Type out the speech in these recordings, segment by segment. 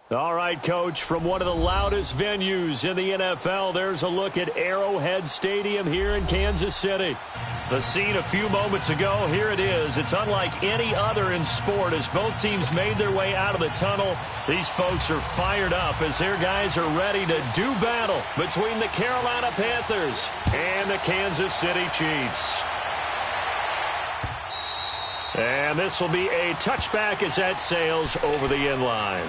All right, Coach, from one of the loudest venues in the NFL, there's a look at Arrowhead Stadium here in Kansas City. The scene a few moments ago, here it is. It's unlike any other in sport as both teams made their way out of the tunnel. These folks are fired up as their guys are ready to do battle between the Carolina Panthers and the Kansas City Chiefs. And this will be a touchback as that sails over the end line.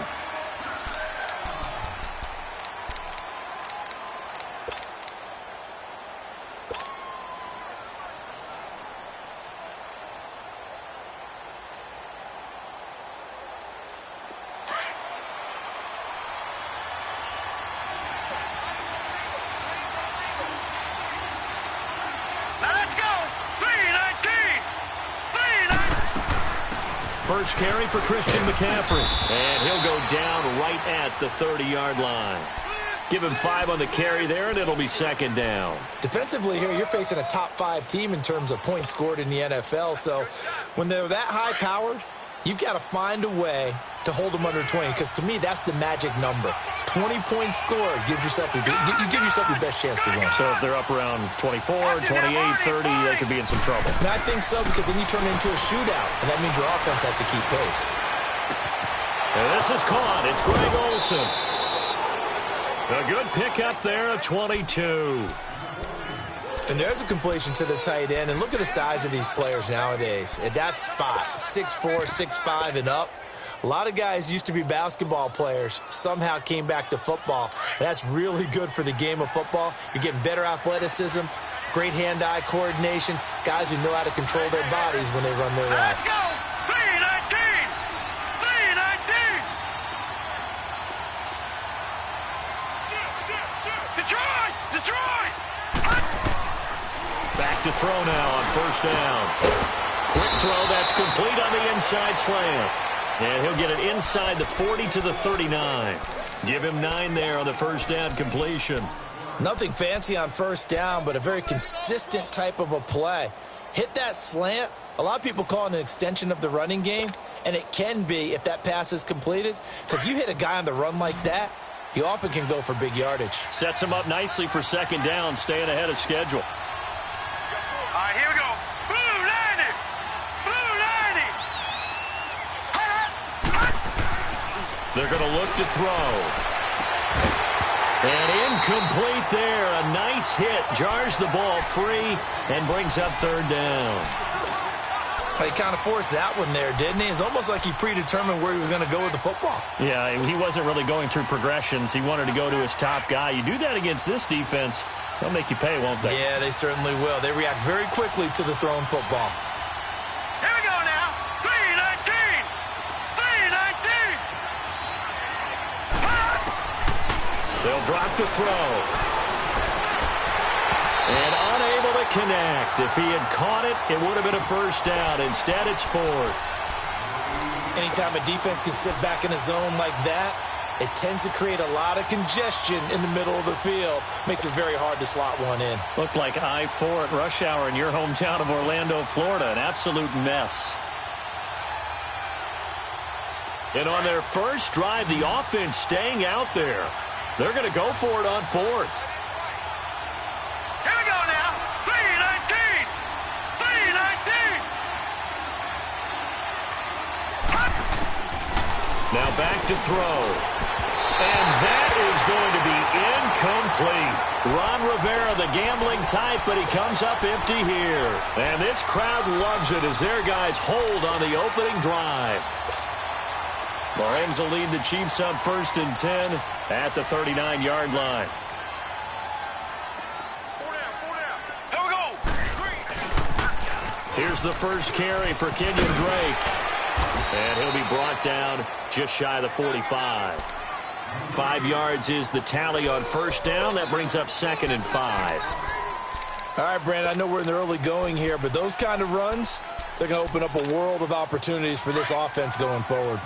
First carry for Christian McCaffrey. And he'll go down right at the 30-yard line. Give him 5 on the carry there, and it'll be second down. Defensively here, you're facing a top-5 team in terms of points scored in the NFL. So when they're that high-powered, you've got to find a way to hold them under 20, because to me, that's the magic number. 20 points scored gives yourself you give yourself your best chance to win. So if they're up around 24, 28, 30, they could be in some trouble. And I think so, because then you turn it into a shootout, and that means your offense has to keep pace. And this is caught. It's Greg Olsen. A good pickup there at 22. And there's a completion to the tight end. And look at the size of these players nowadays. At that spot, 6'4", 6'5", and up. A lot of guys used to be basketball players, somehow came back to football. And that's really good for the game of football. You're getting better athleticism, great hand-eye coordination, guys who know how to control their bodies when they run their routes. Let's go! 319! 319! Detroit! Detroit! Back to throw now on first down. Quick throw, that's complete on the inside slant. And he'll get it inside the 40 to the 39. Give him 9 there on the first down completion. Nothing fancy on first down, but a very consistent type of a play. Hit that slant. A lot of people call it an extension of the running game, and it can be if that pass is completed, because you hit a guy on the run like that, he often can go for big yardage. Sets him up nicely for second down, staying ahead of schedule. All right, here we go. Blue 90! Blue 90! They're going to look to throw. And incomplete there. A nice hit. Jars the ball free and brings up third down. He kind of forced that one there, didn't he? It's almost like he predetermined where he was going to go with the football. Yeah, he wasn't really going through progressions. He wanted to go to his top guy. You do that against this defense, they'll make you pay, won't they? Yeah, they certainly will. They react very quickly to the thrown football. Here we go now. 319! 319! They'll drop to throw. And unable to connect. If he had caught it, it would have been a first down. Instead, it's fourth. Anytime a defense can sit back in a zone like that, it tends to create a lot of congestion in the middle of the field. Makes it very hard to slot one in. Looked like I-4 at rush hour in your hometown of Orlando, Florida. An absolute mess. And on their first drive, the offense staying out there. They're going to go for it on fourth. Here we go now. 319! 319! Now back to throw. And that is going to be incomplete. Ron Rivera, the gambling type, but he comes up empty here. And this crowd loves it as their guys hold on the opening drive. Mahomes will lead the Chiefs up 1st and 10 at the 39-yard line. Here we go. Here's the first carry for Kenyon Drake. And he'll be brought down just shy of the 45. 5 yards is the tally on first down. That brings up 2nd and 5. All right, Brandon, I know we're in the early going here, but those kind of runs, they're going to open up a world of opportunities for this offense going forward.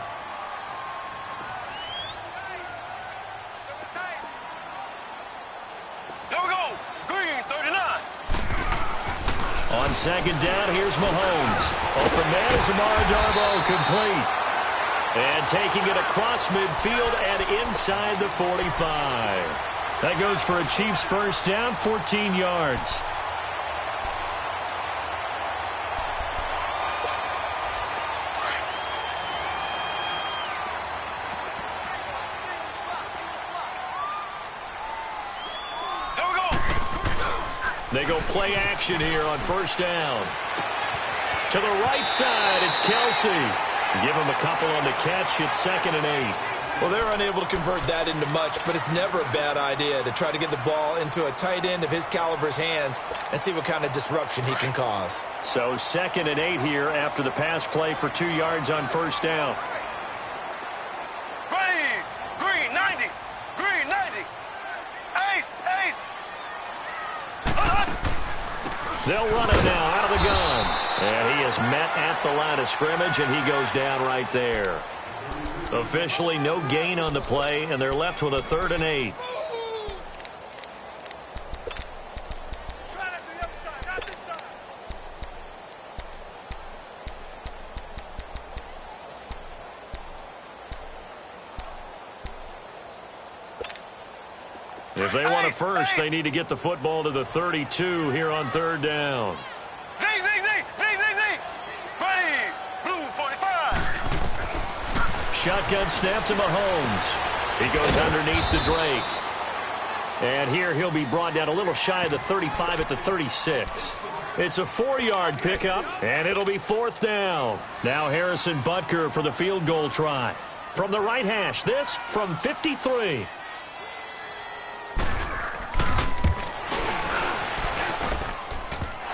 On second down, here's Mahomes. Open man is Amara Darboh, complete. And taking it across midfield and inside the 45. That goes for a Chiefs first down, 14 yards. They go play action here on first down. To the right side, it's Kelsey. Give him a couple on the catch. It's 2nd and 8. Well, they're unable to convert that into much, but it's never a bad idea to try to get the ball into a tight end of his caliber's hands and see what kind of disruption he can cause. So 2nd and 8 here after the pass play for 2 yards on first down. Green 90. Green 90. Ace. They'll run it now out of the gun. And he is met at the line of scrimmage, and he goes down right there. Officially no gain on the play, and they're left with a 3rd and 8. Try that to the other side, not this side. If they want a first, they need to get the football to the 32 here on 3rd down. Z. Ready. Blue 45. Shotgun snap to Mahomes. He goes underneath to Drake. And here he'll be brought down a little shy of the 35 at the 36. It's a 4-yard pickup, and it'll be 4th down. Now Harrison Butker for the field goal try. From the right hash, this from 53.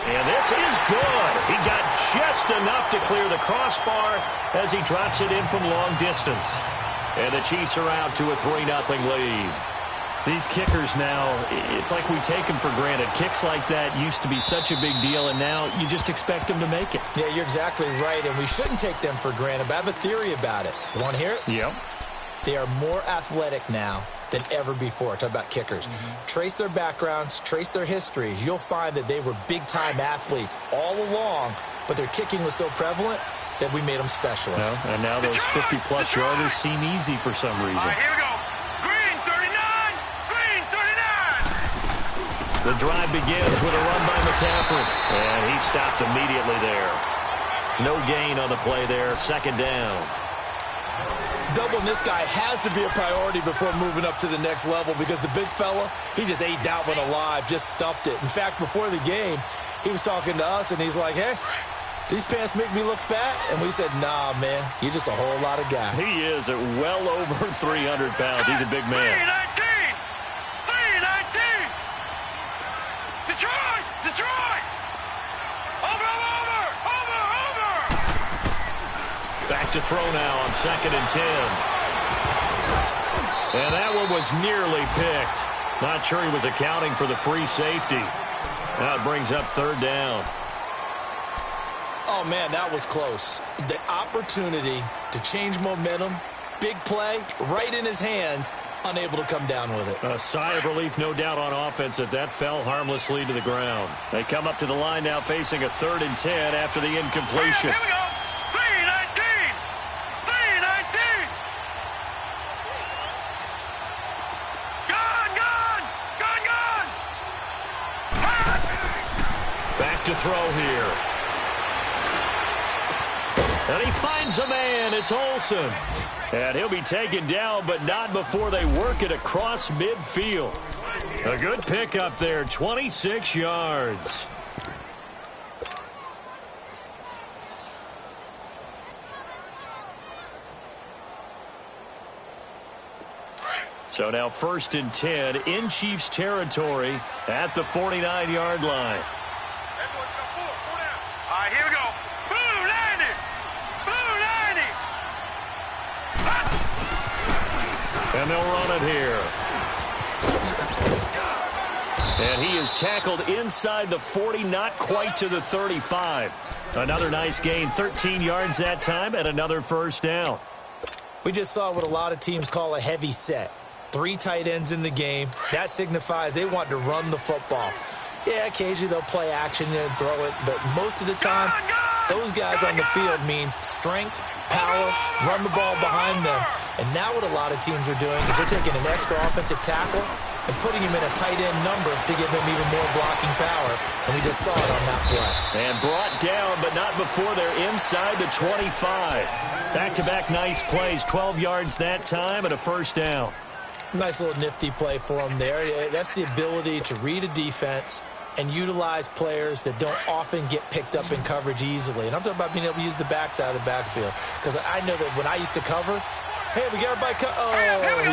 And this is good. He got just enough to clear the crossbar as he drops it in from long distance. And the Chiefs are out to a 3-0 lead. These kickers now, it's like we take them for granted. Kicks like that used to be such a big deal, and now you just expect them to make it. Yeah, you're exactly right, and we shouldn't take them for granted, but I have a theory about it. You want to hear it? Yep. They are more athletic now than ever before. Talk about kickers. Trace their backgrounds, trace their histories. You'll find that they were big-time athletes all along, but their kicking was so prevalent that we made them specialists. And now those 50-plus yarders seem easy for some reason. All right, here we go. Green 39. Green 39. The drive begins with a run by McCaffrey, and he stopped immediately there. No gain on the play there, 2nd down. Doubling this guy has to be a priority before moving up to the next level because the big fella, he just ate that one alive, just stuffed it. In fact, before the game, he was talking to us, and he's like, hey, these pants make me look fat? And we said, nah, man, you're just a whole lot of guy. He is at well over 300 pounds. He's a big man. 319. 319. Detroit. Over. Back to throw now on 2nd and 10. And that one was nearly picked. Not sure he was accounting for the free safety. Now it brings up 3rd down. Oh, man, that was close. The opportunity to change momentum, big play, right in his hands, unable to come down with it. A sigh of relief, no doubt, on offense that fell harmlessly to the ground. They come up to the line now facing a 3rd and 10 after the incompletion. Here we go. 319. Back to throw here. And he finds a man. It's Olsen. And he'll be taken down, but not before they work it across midfield. A good pickup there, 26 yards. So now 1st and 10 in Chiefs territory at the 49-yard line. All right, here we go. Blue 90. Blue 90. And they'll run it here. And he is tackled inside the 40, not quite to the 35. Another nice gain, 13 yards that time, and another 1st down. We just saw what a lot of teams call a heavy set. 3 tight ends in the game. That signifies they want to run the football. Yeah, occasionally they'll play action and throw it, but most of the time, Those guys on the field means strength, power, run the ball behind them. And now what a lot of teams are doing is they're taking an extra offensive tackle and putting him in a tight end number to give him even more blocking power. And we just saw it on that play. And brought down, but not before they're inside the 25. Back-to-back nice plays, 12 yards that time and a first down. Nice little nifty play for him there. That's the ability to read a defense and utilize players that don't often get picked up in coverage easily. And I'm talking about being able to use the backside of the backfield. Because I know that when I used to cover, hey, we got everybody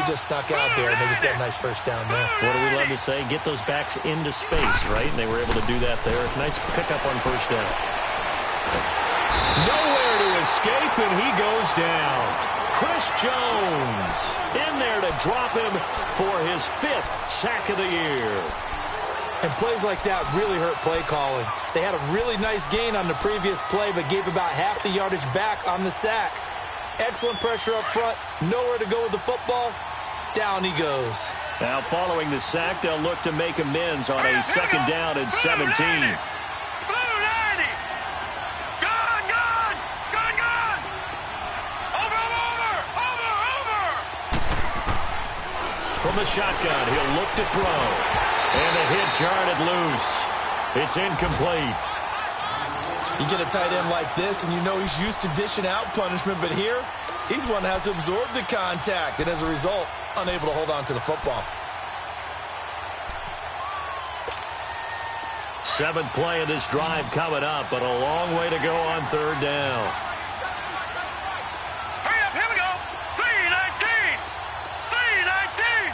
he just snuck out there, and they just got a nice first down there. What do we love to say? Get those backs into space, right? And they were able to do that there. Nice pickup on first down. Nowhere to escape, and he goes down. Chris Jones in there to drop him for his 5th sack of the year. And plays like that really hurt play calling. They had a really nice gain on the previous play, but gave about half the yardage back on the sack. Excellent pressure up front. Nowhere to go with the football. Down he goes. Now following the sack, they'll look to make amends on a second down and 17. From the shotgun, he'll look to throw. And the hit jarred it loose. It's incomplete. You get a tight end like this, and you know he's used to dishing out punishment, but here, he's one that has to absorb the contact, and as a result, unable to hold on to the football. 7th play of this drive coming up, but a long way to go on third down. Hurry up, here we go. 3:19. 3:19.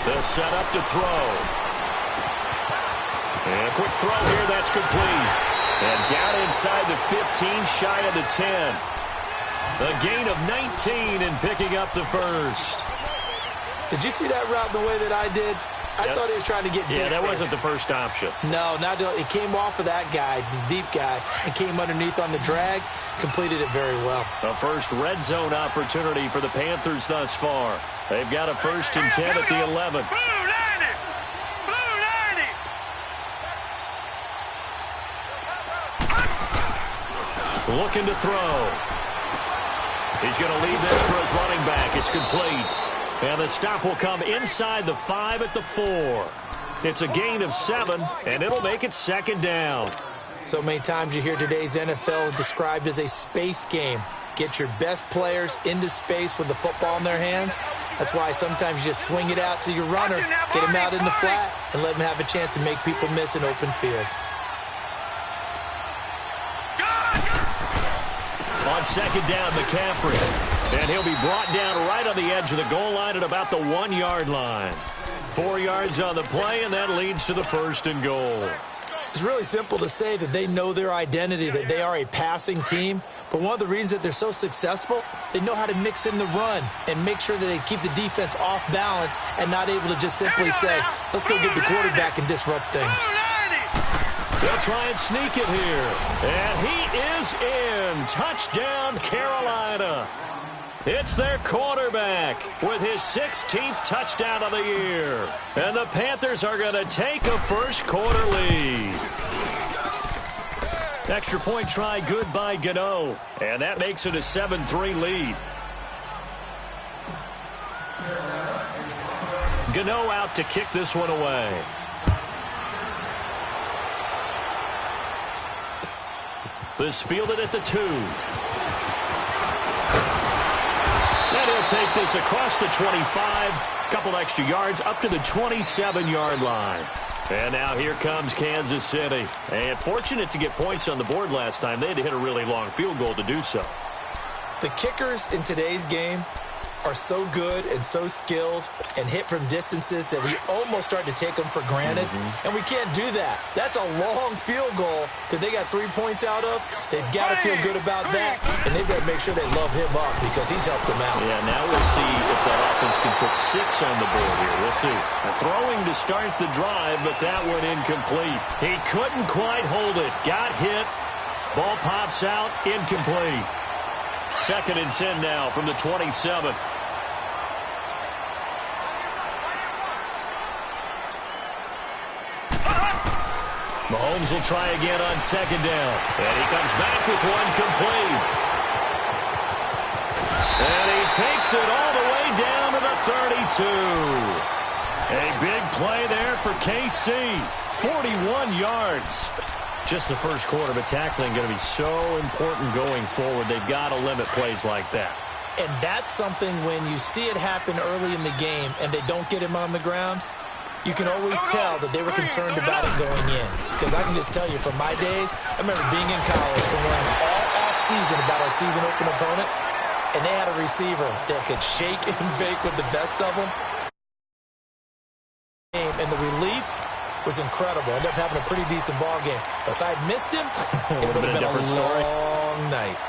They'll set up to throw. And a quick throw here, that's complete. And down inside the 15, shy of the 10. A gain of 19 and picking up the first. Did you see that route the way that I did? I thought he was trying to get deep. Yeah, that first. wasn't the first option. No, it came off of that guy, the deep guy, and came underneath on the drag. Completed it very well. A first red zone opportunity for the Panthers thus far. They've got a 1st and 10 at the 11. Blue 90. Blue 90. Looking to throw. He's going to lead this for his running back. It's complete. And the stop will come inside the 5 at the 4. It's a gain of 7, and it'll make it second down. So many times you hear today's NFL described as a space game. Get your best players into space with the football in their hands. That's why sometimes you just swing it out to your runner, get him out in the flat, and let him have a chance to make people miss an open field. On second down, McCaffrey. And he'll be brought down right on the edge of the goal line at about the 1-yard line. 4 yards on the play, and that leads to the 1st and goal. It's really simple to say that they know their identity, that they are a passing team. But one of the reasons that they're so successful, they know how to mix in the run and make sure that they keep the defense off balance and not able to just simply say, let's go get the quarterback and disrupt things. They'll try and sneak it here. And he is in. Touchdown, Carolina. It's their quarterback with his 16th touchdown of the year. And the Panthers are going to take a first-quarter lead. Extra point try good by Gano. And that makes it a 7-3 lead. Gano out to kick this one away. This fielded at the 2. And he'll take this across the 25. Couple extra yards up to the 27-yard line. And now here comes Kansas City. And fortunate to get points on the board last time. They had to hit a really long field goal to do so. The kickers in today's game are so good and so skilled and hit from distances that we almost start to take them for granted. And we can't do that. That's a long field goal that they got 3 points out of. They've got to feel good about that, and they've got to make sure they love him up because he's helped them out. Yeah, now we'll see if that offense can put 6 on the board here. We'll see. Throwing to start the drive, but that one incomplete. He couldn't quite hold it. Got hit. Ball pops out. Incomplete. 2nd and 10 now from the 27. Mahomes will try again on second down. And he comes back with one complete. And he takes it all the way down to the 32. A big play there for KC. 41 yards. Just the first quarter, but tackling going to be so important going forward. They've got to limit plays like that. And that's something when you see it happen early in the game and they don't get him on the ground, you can always tell that they were concerned about it going in. Because I can just tell you from my days, I remember being in college and learning all off-season about our season open opponent, and they had a receiver that could shake and bake with the best of them. And the relief was incredible. Ended up having a pretty decent ball game. But if I'd missed him, it would have been a different long night.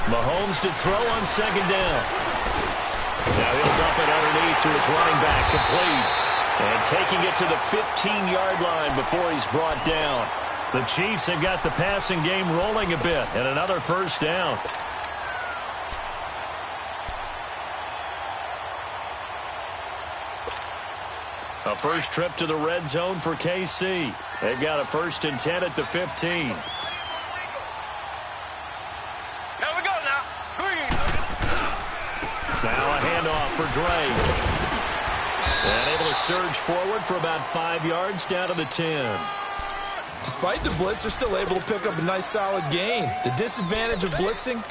Mahomes to throw on second down. Now he'll dump it underneath to his running back, complete. And taking it to the 15-yard line before he's brought down. The Chiefs have got the passing game rolling a bit, and another first down. A first trip to the red zone for KC. They've got a 1st and 10 at the 15. Now a handoff for Dre. And able to surge forward for about 5 yards down to the 10. Despite the blitz, they're still able to pick up a nice solid gain. The disadvantage of blitzing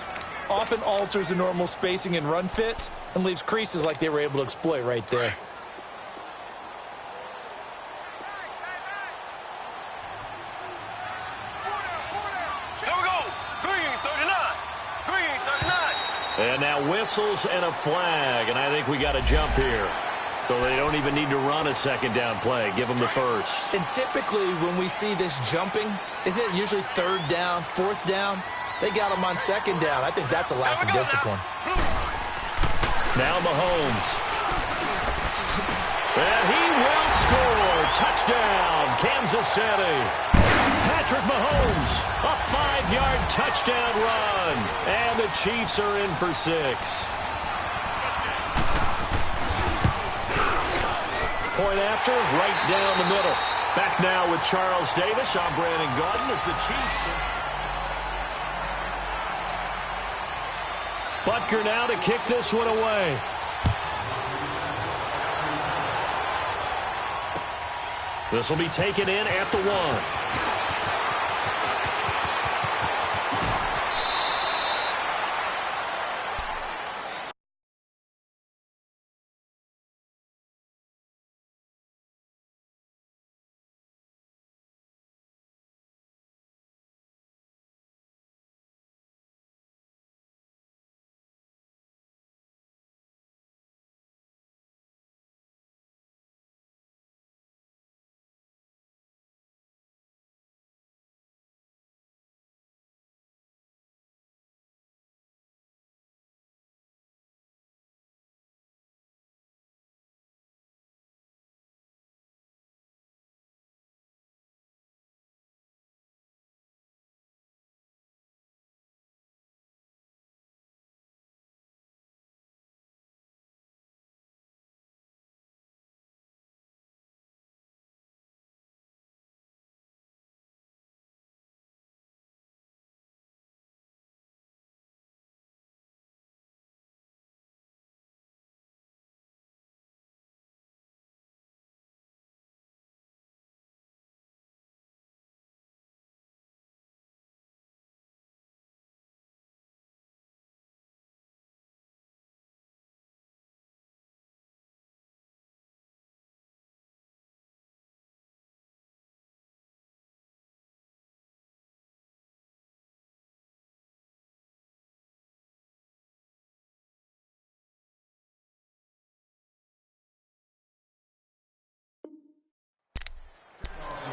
often alters the normal spacing and run fits and leaves creases like they were able to exploit right there. And now whistles and a flag, and I think we got a jump here. So they don't even need to run a second down play. Give them the first. And typically when we see this jumping, is it usually 3rd down, 4th down? They got them on 2nd down. I think that's a lack of discipline. Now Mahomes. And he will score. Touchdown, Kansas City. Patrick Mahomes, a 5-yard touchdown run. And the Chiefs are in for 6. Point after, right down the middle. Back now with Charles Davis. I'm Brandon Gaudin as the Chiefs. Butker now to kick this one away. This will be taken in at the 1.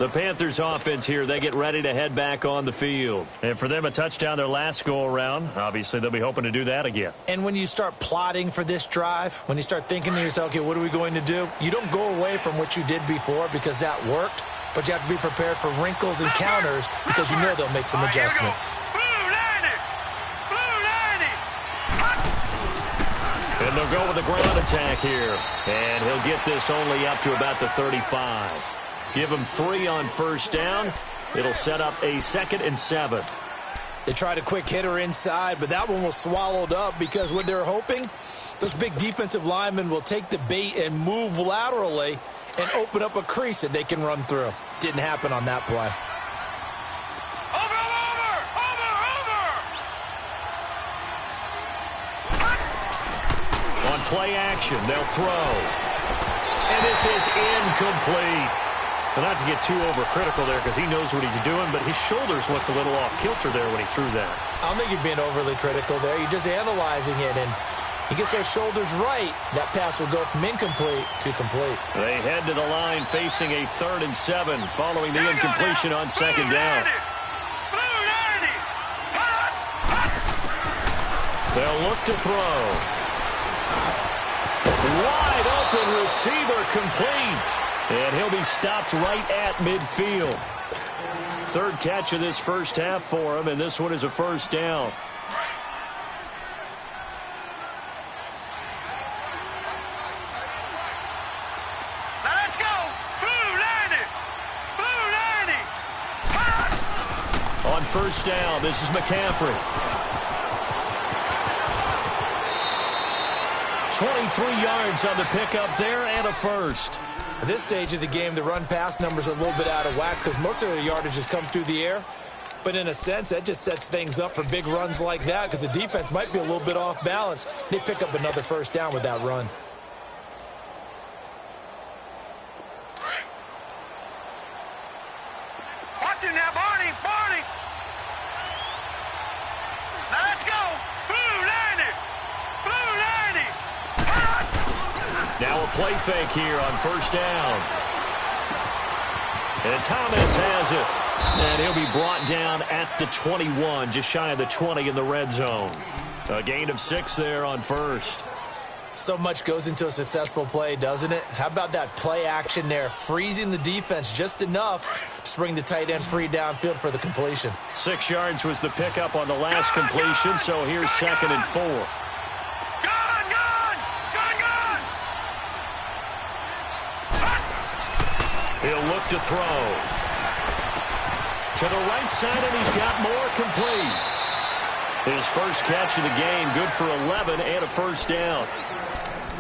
The Panthers offense here, they get ready to head back on the field. And for them, a touchdown their last go-around. Obviously, they'll be hoping to do that again. And when you start plotting for this drive, when you start thinking to yourself, okay, what are we going to do? You don't go away from what you did before because that worked, but you have to be prepared for wrinkles and counters because you know they'll make some adjustments. And they'll go with the ground attack here. And he'll get this only up to about the 35. Give him 3 on first down. It'll set up a 2nd and 7. They tried a quick hitter inside, but that one was swallowed up because what they're hoping, those big defensive linemen will take the bait and move laterally and open up a crease that they can run through. Didn't happen on that play. On play action, they'll throw. And this is incomplete. Well, not to get too overcritical there because he knows what he's doing, but his shoulders looked a little off kilter there when he threw that. I don't think you're being overly critical there. You're just analyzing it, and he gets those shoulders right. That pass will go from incomplete to complete. They head to the line facing a 3rd and 7 following the incompletion on 2nd down. They'll look to throw. Wide open receiver complete. And he'll be stopped right at midfield. 3rd catch of this first half for him, and this one is a first down. Now let's go. Blue 90. Blue 90. On first down, this is McCaffrey. 23 yards on the pickup there and a first. At this stage of the game, the run-pass numbers are a little bit out of whack because most of the yardage has come through the air. But in a sense, that just sets things up for big runs like that because the defense might be a little bit off balance. They pick up another first down with that run. Watch him now, Barney. Barney. Now let's go. Blue 90. Blue 90. Now a play fake here on first down. And Thomas has it. And he'll be brought down at the 21, just shy of the 20 in the red zone. A gain of 6 there on first. So much goes into a successful play, doesn't it? How about that play action there, freezing the defense just enough to bring the tight end free downfield for the completion. 6 yards was the pickup on the last completion, so here's 2nd and 4. He'll look to throw. To the right side, and he's got more complete. His first catch of the game, good for 11 and a first down.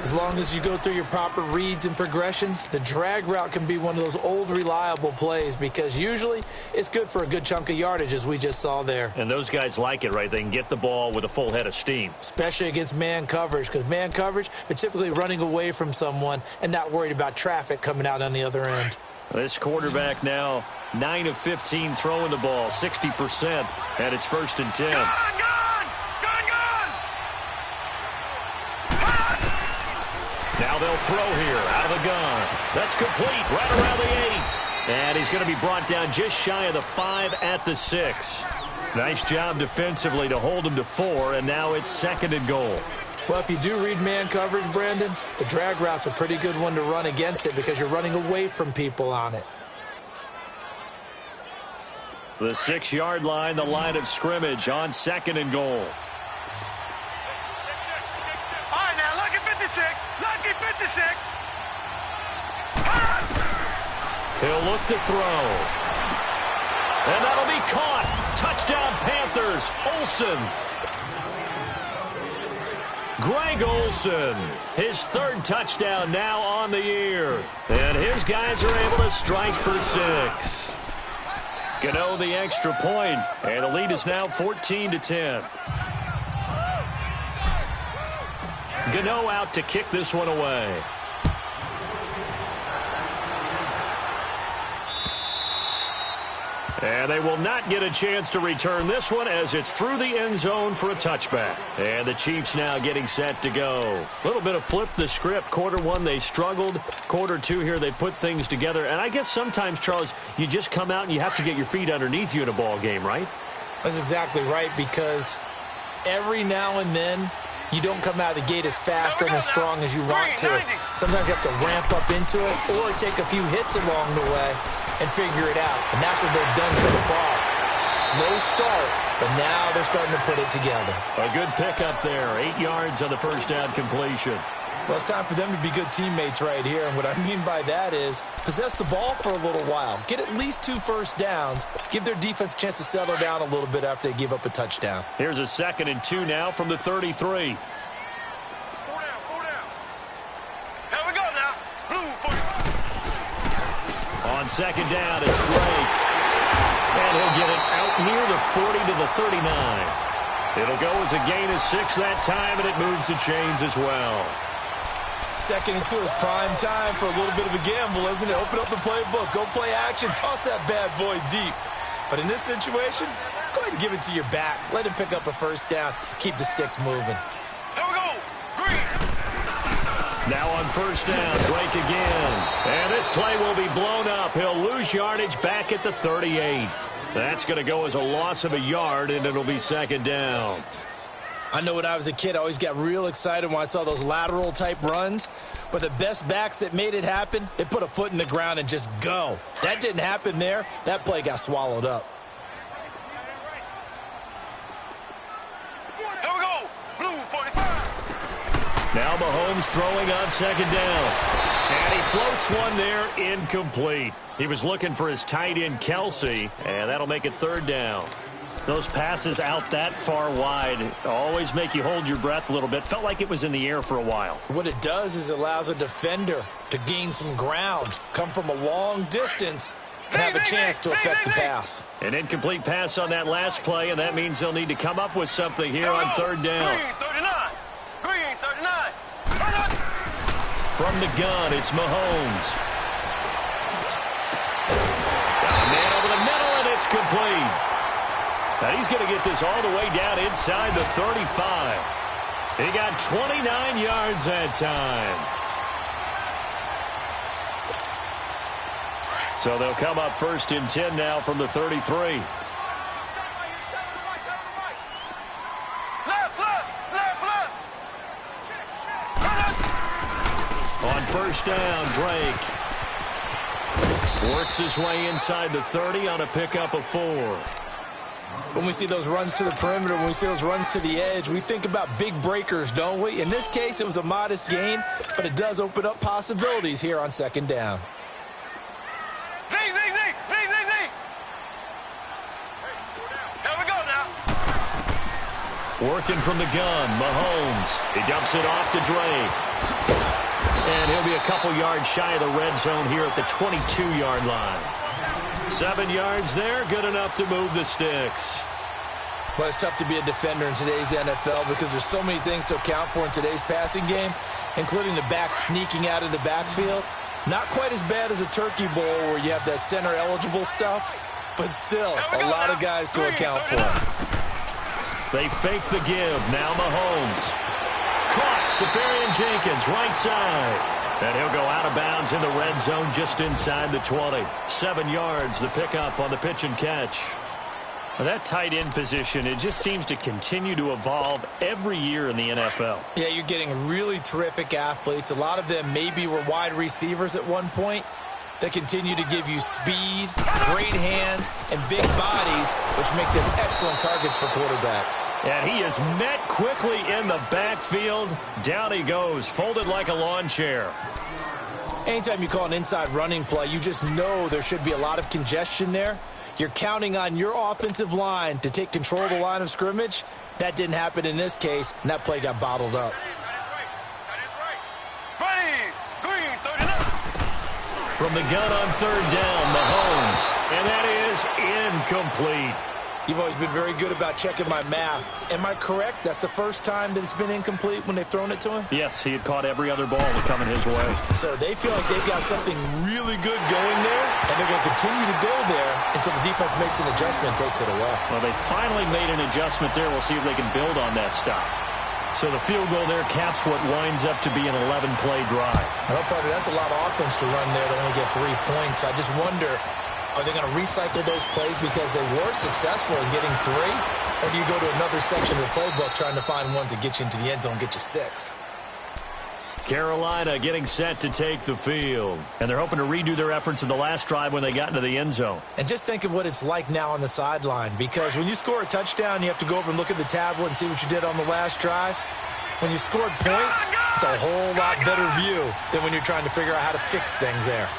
As long as you go through your proper reads and progressions, the drag route can be one of those old reliable plays because usually it's good for a good chunk of yardage as we just saw there. And those guys like it, right? They can get the ball with a full head of steam. Especially against man coverage because man coverage, they're typically running away from someone and not worried about traffic coming out on the other end. This quarterback now 9 of 15 throwing the ball, 60%, and it's 1st and 10. Now they'll throw here out of the gun. That's complete right around the 8. And he's going to be brought down just shy of the 5 at the 6. Nice job defensively to hold him to 4, and now it's 2nd and goal. Well, if you do read man coverage, Brandon, the drag route's a pretty good one to run against it because you're running away from people on it. The 6-yard line, the line of scrimmage on 2nd and goal. All right, now, lucky 56. Lucky 56. He'll look to throw. And that'll be caught. Touchdown, Panthers. Olsen. Greg Olsen, his 3rd touchdown now on the year. And his guys are able to strike for 6. Gano the extra point, and the lead is now 14-10. Gano out to kick this one away. And they will not get a chance to return this one as it's through the end zone for a touchback. And the Chiefs now getting set to go. A little bit of flip the script. Quarter one, they struggled. Quarter two here, they put things together. And I guess sometimes, Charles, you just come out and you have to get your feet underneath you in a ball game, right? That's exactly right, because every now and then, you don't come out of the gate as fast and as strong as you want to. Sometimes you have to ramp up into it or take a few hits along the way and figure it out. And that's what they've done so far. Slow start, but now they're starting to put it together. A good pickup there. 8 yards on the first down completion. Well, it's time for them to be good teammates right here. And what I mean by that is possess the ball for a little while. Get at least 2 first downs. Give their defense a chance to settle down a little bit after they give up a touchdown. Here's a 2nd and 2 now from the 33. 4 down, 4 down. Here we go now. Blue 40. On 2nd down, it's Drake. And he'll get it out near the 40 to the 39. It'll go as a gain of 6 that time, and it moves the chains as well. 2nd and 2 is prime time for a little bit of a gamble, isn't it? Open up the playbook, go play action, toss that bad boy deep. But in this situation, go ahead and give it to your back. Let him pick up a first down. Keep the sticks moving. Here we go. Green. Now on first down, Drake again. And this play will be blown up. He'll lose yardage back at the 38. That's going to go as a loss of a yard, and it'll be 2nd down. I know when I was a kid, I always got real excited when I saw those lateral-type runs. But the best backs that made it happen, they put a foot in the ground and just go. That didn't happen there. That play got swallowed up. Here we go. Blue 45. Now Mahomes throwing on 2nd down. And he floats one there, incomplete. He was looking for his tight end, Kelsey, and that'll make it 3rd down. Those passes out that far wide always make you hold your breath a little bit. Felt like it was in the air for a while. What it does is it allows a defender to gain some ground, come from a long distance, and have a chance to affect the pass. An incomplete pass on that last play, and that means they'll need to come up with something here on 3rd down. Green 39. Green 39. From the gun, it's Mahomes. Got a man over the middle, and it's complete. And he's going to get this all the way down inside the 35. He got 29 yards that time. So they'll come up 1st and 10 now from the 33. On first down, Drake works his way inside the 30 on a pickup of 4. When we see those runs to the perimeter, when we see those runs to the edge, we think about big breakers, don't we? In this case, it was a modest gain, but it does open up possibilities here on 2nd down. Z. Here we go now. Working from the gun, Mahomes. He dumps it off to Drake. And he'll be a couple yards shy of the red zone here at the 22-yard line. 7 yards there, good enough to move the sticks. Well, it's tough to be a defender in today's NFL because there's so many things to account for in today's passing game, including the back sneaking out of the backfield. Not quite as bad as a turkey bowl where you have that center-eligible stuff, but still a lot of guys to account for. They fake the give. Now Mahomes. Caught. Safarian Jenkins, right side. And he'll go out of bounds in the red zone just inside the 20. 7 yards, the pickup on the pitch and catch. Well, that tight end position, it just seems to continue to evolve every year in the NFL. Yeah, you're getting really terrific athletes. A lot of them maybe were wide receivers at one point. They continue to give you speed, great hands, and big bodies, which make them excellent targets for quarterbacks. And he is met quickly in the backfield. Down he goes, folded like a lawn chair. Anytime you call an inside running play, you just know there should be a lot of congestion there. You're counting on your offensive line to take control of the line of scrimmage. That didn't happen in this case, and that play got bottled up. From the gun on 3rd down, Mahomes. And that is incomplete. You've always been very good about checking my math. Am I correct? That's the first time that it's been incomplete when they've thrown it to him? Yes, he had caught every other ball that coming his way. So they feel like they've got something really good going there, and they're going to continue to go there until the defense makes an adjustment and takes it away. Well, they finally made an adjustment there. We'll see if they can build on that stop. So the field goal there caps what winds up to be an 11-play drive. Well, partner, that's a lot of offense to run there to only get 3 points. I just wonder, are they going to recycle those plays because they were successful in getting 3? Or do you go to another section of the playbook trying to find ones that get you into the end zone and get you 6? Carolina getting set to take the field. And they're hoping to redo their efforts in the last drive when they got into the end zone. And just think of what it's like now on the sideline. Because when you score a touchdown, you have to go over and look at the tablet and see what you did on the last drive. When you scored points, it's a whole lot better view than when you're trying to figure out how to fix things there.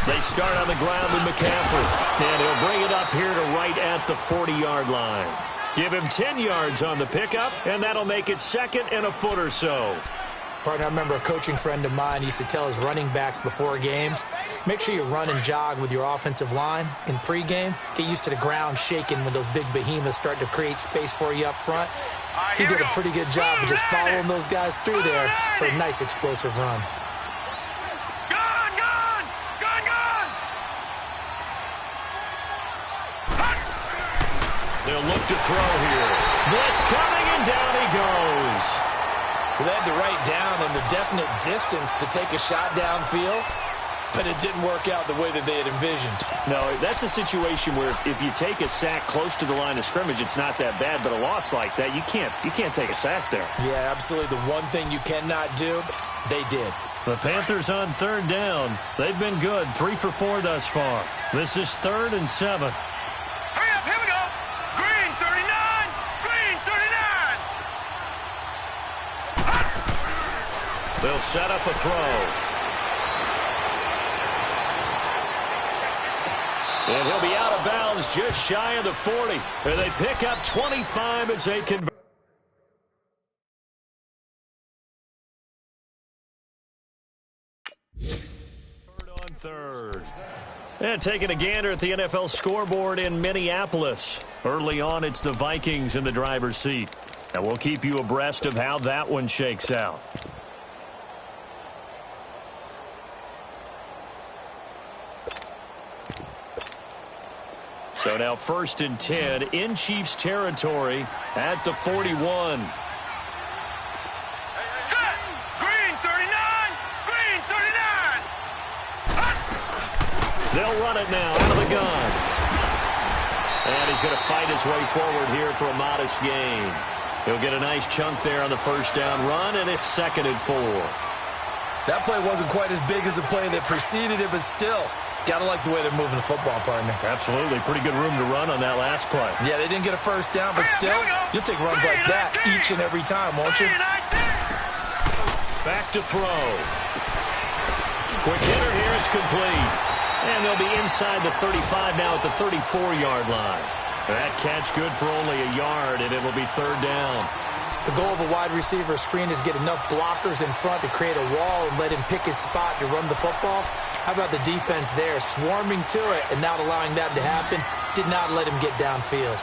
They start on the ground with McCaffrey. And he'll bring it up here to right at the 40-yard line. Give him 10 yards on the pickup, and that'll make it second and a foot or so. Partner, I remember a coaching friend of mine used to tell his running backs before games, make sure you run and jog with your offensive line in pregame. Get used to the ground shaking when those big behemoths start to create space for you up front. He did a pretty good job of just following those guys through there for a nice explosive run. They'll look to throw here. Blitz coming, and down he goes. Well, they had the right down and the definite distance to take a shot downfield, but it didn't work out the way that they had envisioned. No, that's a situation where if you take a sack close to the line of scrimmage, it's not that bad, but a loss like that, you can't take a sack there. Yeah, absolutely. The one thing you cannot do, they did. The Panthers on third down. They've been good, 3 for 4 thus far. This is 3rd and 7. They'll set up a throw. And he'll be out of bounds just shy of the 40. And they pick up 25 as they convert. Third. And taking a gander at the NFL scoreboard in Minneapolis. Early on, it's the Vikings in the driver's seat. And we'll keep you abreast of how that one shakes out. So now 1st and 10 in Chiefs territory at the 41. Set! Green 39! Green 39! They'll run it now out of the gun. And he's going to fight his way forward here for a modest gain. He'll get a nice chunk there on the first down run, and it's 2nd and 4. That play wasn't quite as big as the play that preceded it, but still, gotta like the way they're moving the football, partner. Absolutely. Pretty good room to run on that last play. Yeah, they didn't get a first down, but still, you'll take runs like that each and every time, won't you? Back to throw. Quick hitter here. It's complete. And they'll be inside the 35 now at the 34-yard line. That catch good for only a yard, and it'll be 3rd down. The goal of a wide receiver screen is get enough blockers in front to create a wall and let him pick his spot to run the football. How about the defense there, swarming to it and not allowing that to happen? Did not let him get downfield.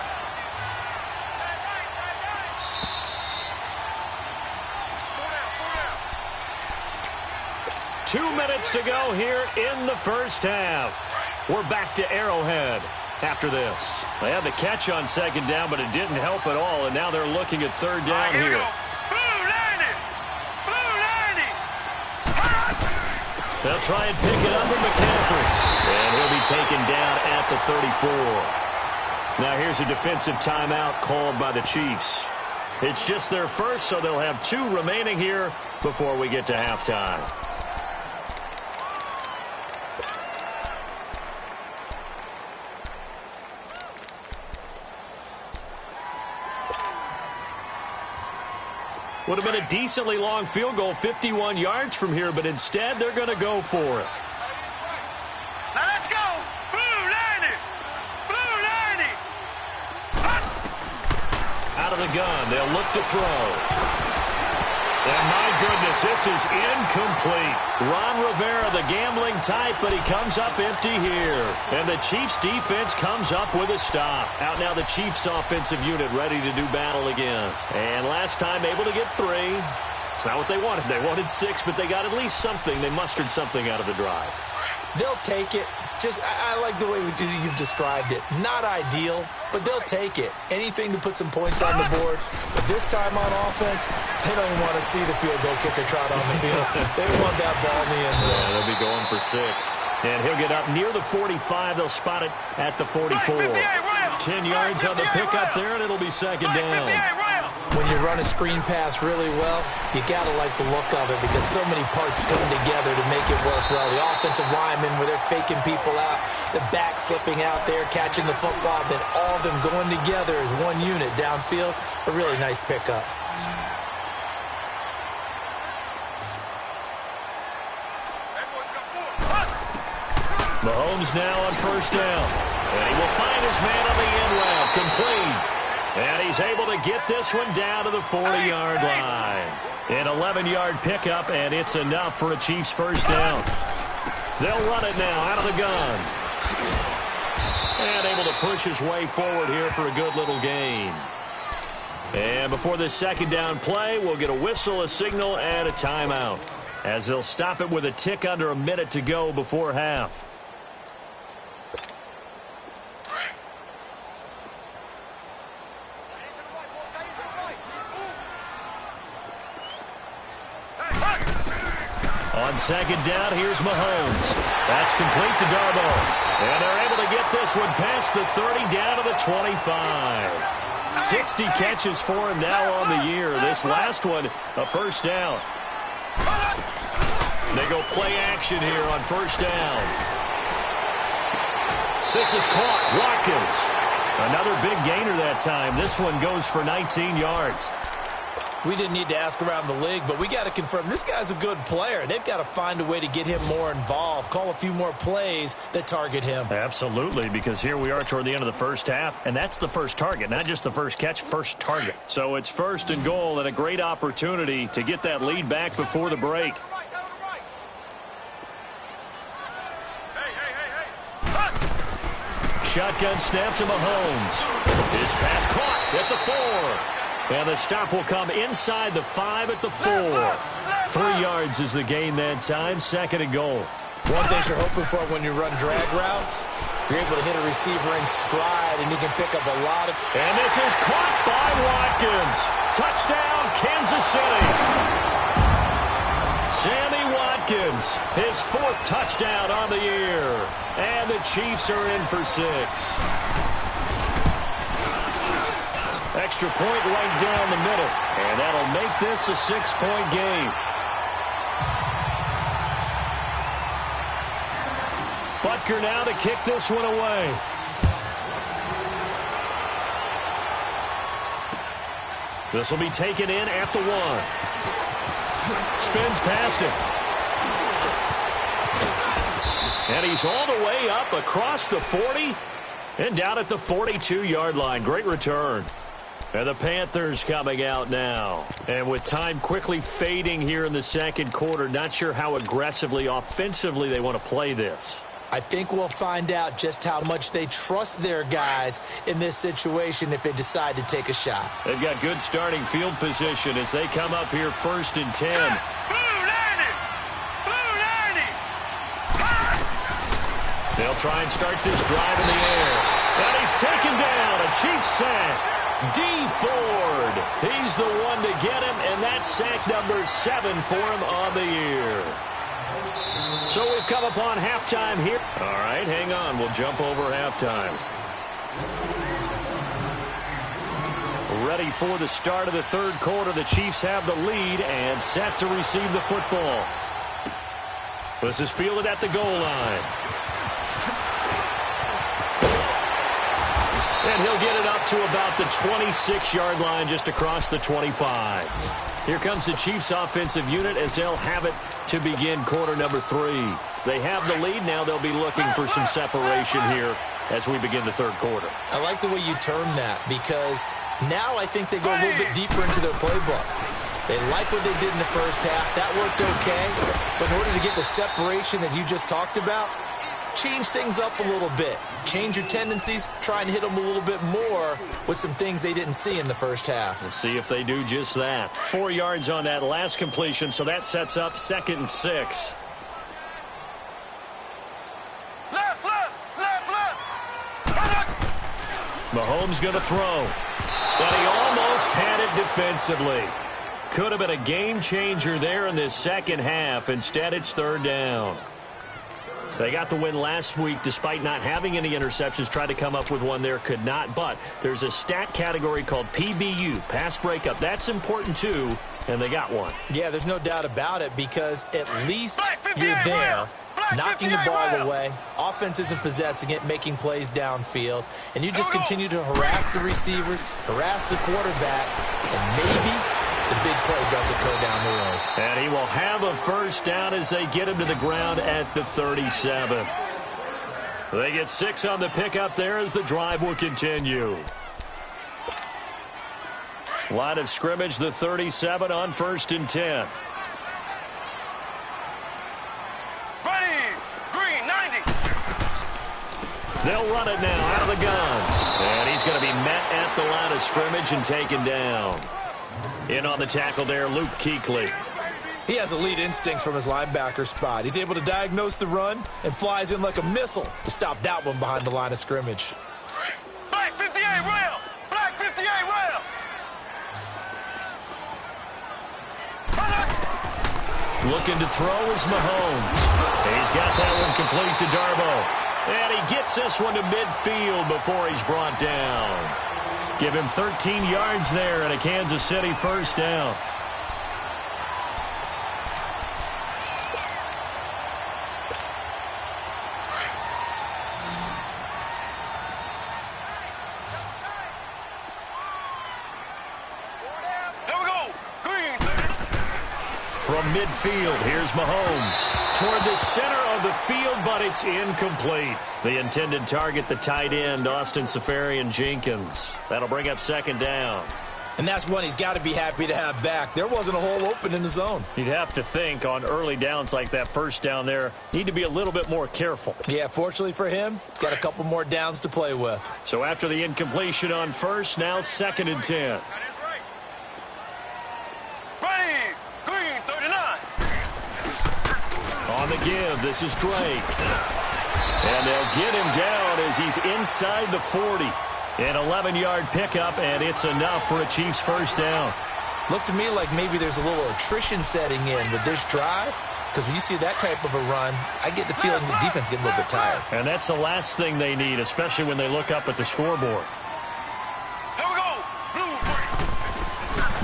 Two minutes to go here in the first half. We're back to Arrowhead after this. They had the catch on 2nd down, but it didn't help at all, and now they're looking at 3rd down here. They'll try and pick it up with McCaffrey. And he'll be taken down at the 34. Now here's a defensive timeout called by the Chiefs. It's just their first, so they'll have 2 remaining here before we get to halftime. Would have been a decently long field goal, 51 yards from here, but instead they're going to go for it. Now let's go! Blue 90! Blue 90! Out of the gun, they'll look to throw. And my goodness, this is incomplete. Ron Rivera, the gambling type, but he comes up empty here. And the Chiefs defense comes up with a stop. Out now the Chiefs offensive unit ready to do battle again. And last time able to get 3. It's not what they wanted. They wanted 6, but they got at least something. They mustered something out of the drive. They'll take it. I like the way you've described it. Not ideal, but they'll take it. Anything to put some points on the board. But this time on offense, they don't even want to see the field goal kicker trot on the field. They want that ball in the end zone. Yeah, they'll be going for 6. And he'll get up near the 45. They'll spot it at the 44. 10 yards on the pickup there, and it'll be second down. When you run a screen pass really well, you got to like the look of it because so many parts come together to make it work well. The offensive linemen, where they're faking people out, the back slipping out there, catching the football, then all of them going together as one unit downfield. A really nice pickup. Mahomes now on first down. And he will find his man on the end route. Complete. And he's able to get this one down to the 40-yard line. An 11-yard pickup, and it's enough for a Chiefs first down. They'll run it now out of the gun. And able to push his way forward here for a good little gain. And before this second down play, we'll get a whistle, a signal, and a timeout, as they'll stop it with a tick under a minute to go before half. On second down, here's Mahomes. That's complete to Darboh. And they're able to get this one past the 30 down to the 25. 60 catches for him now on the year. This last one, a first down. They go play action here on first down. This is caught. Watkins. Another big gainer that time. This one goes for 19 yards. We didn't need to ask around the league, but we got to confirm this guy's a good player. They've got to find a way to get him more involved, call a few more plays that target him. Absolutely, because here we are toward the end of the first half, and that's the first target, not just the first catch, first target. So it's first and goal and a great opportunity to get that lead back before the break. Shotgun snap to Mahomes. His pass caught at the 4. And the stop will come inside the 5 at the 4. 3 yards is the gain that time. Second and goal. One thing you're hoping for when you run drag routes, you're able to hit a receiver in stride, and he can pick up a lot of... And this is caught by Watkins. Touchdown, Kansas City. Sammy Watkins, his 4th touchdown on the year. And the Chiefs are in for 6. Extra point right down the middle. And that'll make this a 6-point game. Butker now to kick this one away. This will be taken in at the 1. Spins past him. And he's all the way up across the 40 and down at the 42-yard line. Great return. And the Panthers coming out now. And with time quickly fading here in the second quarter, not sure how aggressively, offensively they want to play this. I think we'll find out just how much they trust their guys in this situation if they decide to take a shot. They've got good starting field position as they come up here 1st and 10. They'll try and start this drive in the air. And he's taken down. A Chiefs sack. D. Ford. He's the one to get him, and that's sack number 7 for him on the year. So we've come upon halftime here. All right, hang on. We'll jump over halftime. Ready for the start of the third quarter. The Chiefs have the lead and set to receive the football. This is fielded at the goal line. And he'll get it up to about the 26-yard line, just across the 25. Here comes the Chiefs offensive unit as they'll have it to begin quarter number 3. They have the lead. Now they'll be looking for some separation here as we begin the third quarter. I like the way you term that, because now I think they go a little bit deeper into their playbook. They like what they did in the first half. That worked okay. But in order to get the separation that you just talked about, change things up a little bit. Change your tendencies. Try and hit them a little bit more with some things they didn't see in the first half. We'll see if they do just that. 4 yards on that last completion, so that sets up 2nd and 6. Left, left, left, left. Mahomes going to throw. But he almost had it defensively. Could have been a game changer there in this second half. Instead, it's 3rd down. They got the win last week despite not having any interceptions. Tried to come up with one there, could not. But there's a stat category called PBU, pass breakup. That's important too, and they got one. Yeah, there's no doubt about it because at least you're there, knocking the ball away. Offense isn't possessing it, making plays downfield. And you just continue to harass the receivers, harass the quarterback, and maybe the big play does occur down the road. And he will have a 1st down as they get him to the ground at the 37. They get 6 on the pickup there as the drive will continue. Line of scrimmage, the 37 on 1st and 10. Ready, green, 90. They'll run it now out of the gun. And he's going to be met at the line of scrimmage and taken down. In on the tackle there, Luke Kuechly. He has elite instincts from his linebacker spot. He's able to diagnose the run and flies in like a missile to stop that one behind the line of scrimmage. Black 58 rail. Black 58 rail. Looking to throw is Mahomes. He's got that one complete to Darboh. And he gets this one to midfield before he's brought down. Give him 13 yards there and a Kansas City 1st down. Here we go. Green. From midfield, here's Mahomes. Toward the center of the field, but it's incomplete. The intended target, the tight end, Austin Seferian-Jenkins. That'll bring up 2nd down. And that's one he's got to be happy to have back. There wasn't a hole open in the zone. You'd have to think on early downs like that 1st down there, need to be a little bit more careful. Yeah, fortunately for him, got a couple more downs to play with. So after the incompletion on 1st, now 2nd and 10. Ready, green, 39. On the give, this is Drake. And they'll get him down as he's inside the 40. An 11-yard pickup, and it's enough for a Chiefs 1st down. Looks to me like maybe there's a little attrition setting in with this drive, because when you see that type of a run, I get the feeling the defense getting a little bit tired. And that's the last thing they need, especially when they look up at the scoreboard. Here we go. Blue.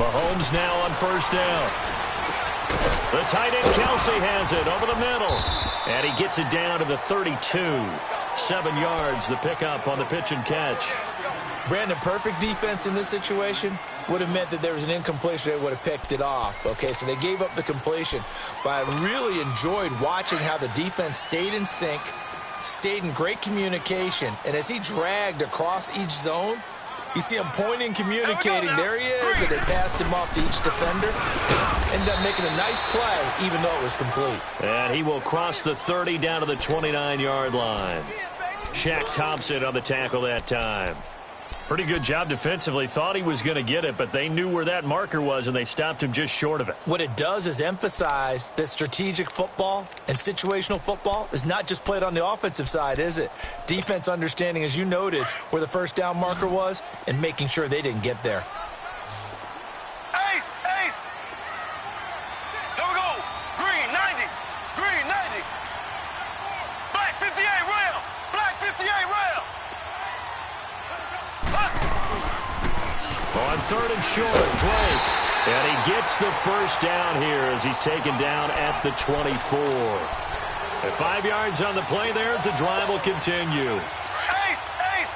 Mahomes now on 1st down. The tight end Kelsey has it over the middle. And he gets it down to the 32. 7 yards, the pickup on the pitch and catch. Brandon, perfect defense in this situation would have meant that there was an incompletion. They would have picked it off. Okay, so they gave up the completion. But I really enjoyed watching how the defense stayed in sync, stayed in great communication. And as he dragged across each zone, you see him pointing, communicating. There he is, and they passed him off to each defender. Ended up making a nice play, even though it was complete. And he will cross the 30 down to the 29-yard line. Shaq Thompson on the tackle that time. Pretty good job defensively. Thought he was going to get it, but they knew where that marker was, and they stopped him just short of it. What it does is emphasize that strategic football and situational football is not just played on the offensive side, is it? Defense understanding, as you noted, where the 1st down marker was and making sure they didn't get there. Ace, ace. Here we go. Green, 90. Green, 90. Black 58 rail. Black 58 rail. On 3rd and short, Drake. And he gets the 1st down here as he's taken down at the 24. And 5 yards on the play there as the drive will continue. Ace, ace.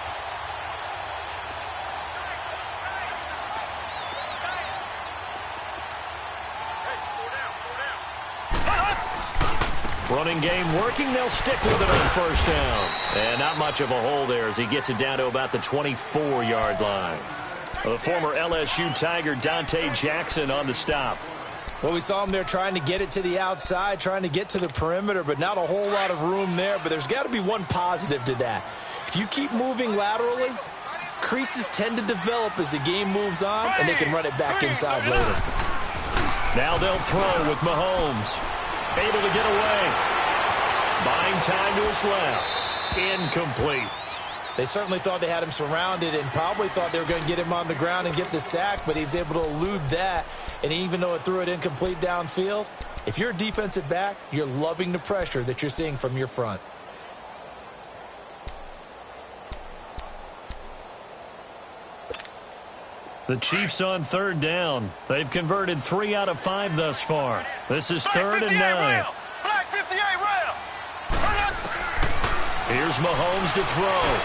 Running game working. They'll stick with it on 1st down. And not much of a hole there as he gets it down to about the 24-yard line. The former LSU Tiger Dante Jackson on the stop. Well, we saw him there trying to get it to the outside, trying to get to the perimeter, but not a whole lot of room there. But there's got to be one positive to that. If you keep moving laterally, creases tend to develop as the game moves on, and they can run it back inside later. Now they'll throw with Mahomes. Able to get away. Buying time to his left. Incomplete. They certainly thought they had him surrounded and probably thought they were going to get him on the ground and get the sack, but he was able to elude that. And even though it threw it incomplete downfield, if you're a defensive back, you're loving the pressure that you're seeing from your front. The Chiefs on third down. They've converted 3 out of 5 thus far. This is 3rd and 9. Black 58 rail. Here's Mahomes to throw.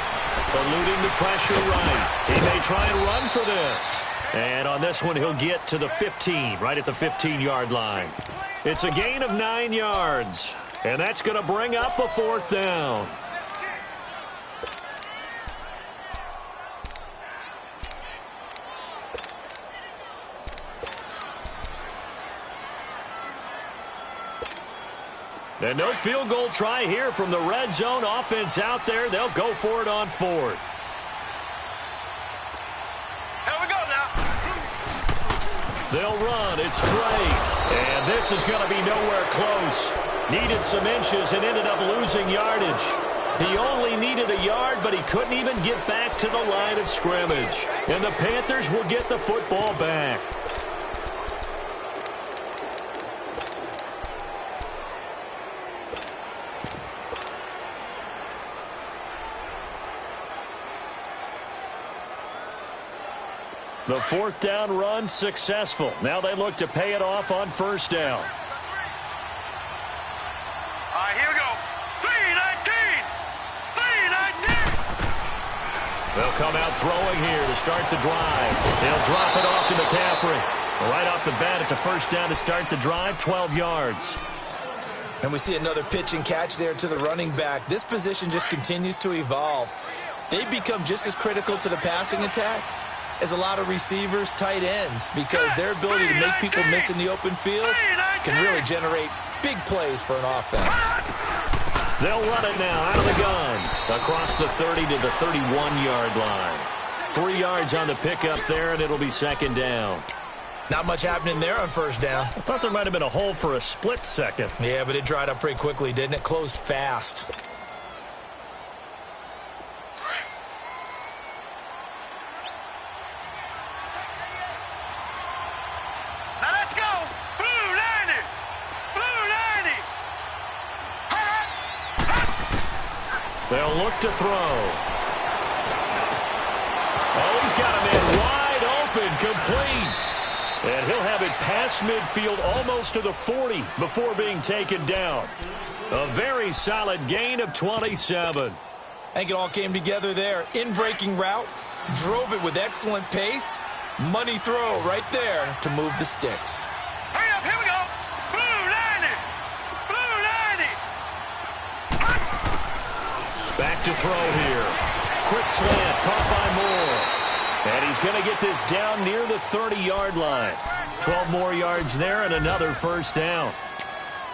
Eluding the pressure right. He may try and run for this. And on this one, he'll get to the 15, right at the 15-yard line. It's a gain of 9 yards. And that's going to bring up a 4th down. And no field goal try here from the red zone offense out there. They'll go for it on 4th. Here we go now. They'll run. It's Drake. And this is going to be nowhere close. Needed some inches and ended up losing yardage. He only needed a yard, but he couldn't even get back to the line of scrimmage. And the Panthers will get the football back. The 4th down run successful. Now they look to pay it off on 1st down. All right, here we go. 3-19. 3-19. They'll come out throwing here to start the drive. They'll drop it off to McCaffrey. Right off the bat, it's a 1st down to start the drive, 12 yards. And we see another pitch and catch there to the running back. This position just continues to evolve. They become just as critical to the passing attack as a lot of receivers, tight ends, because their ability to make people miss in the open field can really generate big plays for an offense. They'll run it now out of the gun. Across the 30 to the 31-yard line. 3 yards on the pickup there, and it'll be 2nd down. Not much happening there on 1st down. I thought there might have been a hole for a split second. Yeah, but it dried up pretty quickly, didn't it? Closed fast. Now let's go. Blue 90. Blue 90. They'll look to throw. Oh, he's got him in wide open, complete. And he'll have it past midfield almost to the 40 before being taken down. A very solid gain of 27. I think it all came together there. In-breaking route, drove it with excellent pace. Money throw right there to move the sticks. Hurry up, here we go. Blue 90. Blue 90. Back to throw here. Quick slant, caught by Moore. And he's going to get this down near the 30-yard line. 12 more yards there and another 1st down.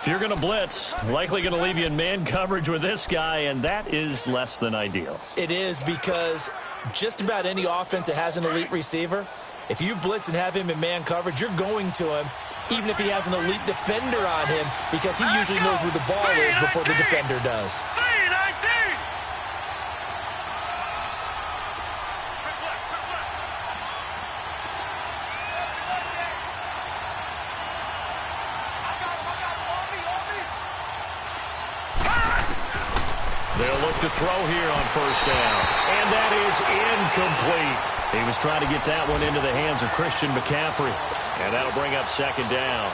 If you're going to blitz, likely going to leave you in man coverage with this guy, and that is less than ideal. It is, because just about any offense that has an elite receiver, if you blitz and have him in man coverage, you're going to him, even if he has an elite defender on him, because he usually knows where the ball is before the defender does. 3-19. They'll look to throw here on 1st down. And that is incomplete. He was trying to get that one into the hands of Christian McCaffrey. And that'll bring up 2nd down.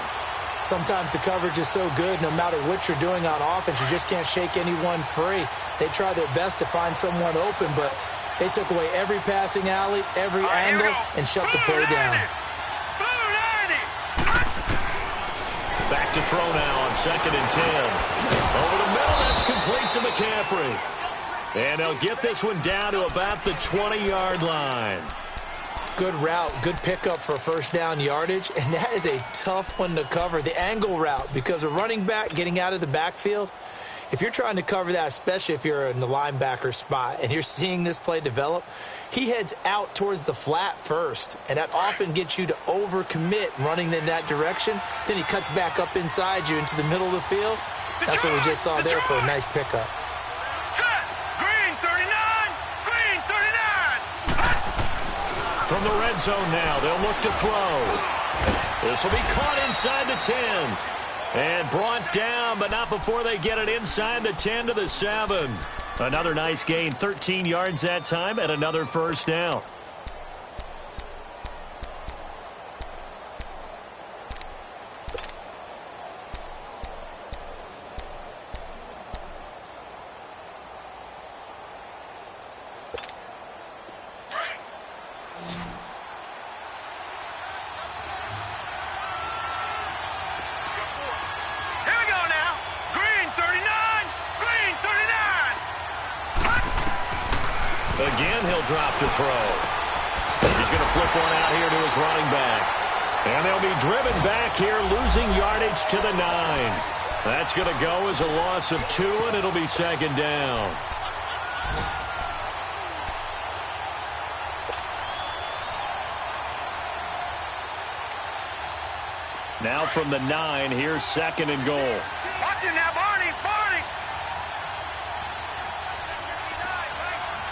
Sometimes the coverage is so good, no matter what you're doing on offense, you just can't shake anyone free. They try their best to find someone open, but they took away every passing alley, every angle, and shut the play down. Back to throw now on 2nd and 10. Over the middle, that's complete to McCaffrey. And they'll get this one down to about the 20-yard line. Good route, good pickup for first down yardage, and that is a tough one to cover, the angle route, because a running back getting out of the backfield, if you're trying to cover that, especially if you're in the linebacker spot and you're seeing this play develop, he heads out towards the flat first, and that often gets you to overcommit running in that direction. Then he cuts back up inside you into the middle of the field. That's what we just saw there for a nice pickup. Green 39! Green 39! From the red zone now, they'll look to throw. This will be caught inside the 10. And brought down, but not before they get it inside the 10 to the 7. Another nice gain, 13 yards that time, and another first down. Again, he'll drop to throw. He's going to flip one out here to his running back. And they'll be driven back here, losing yardage to the 9. That's going to go as a loss of 2, and it'll be second down. Now from the 9, here's second and goal. Watch it now, Barney! Barney!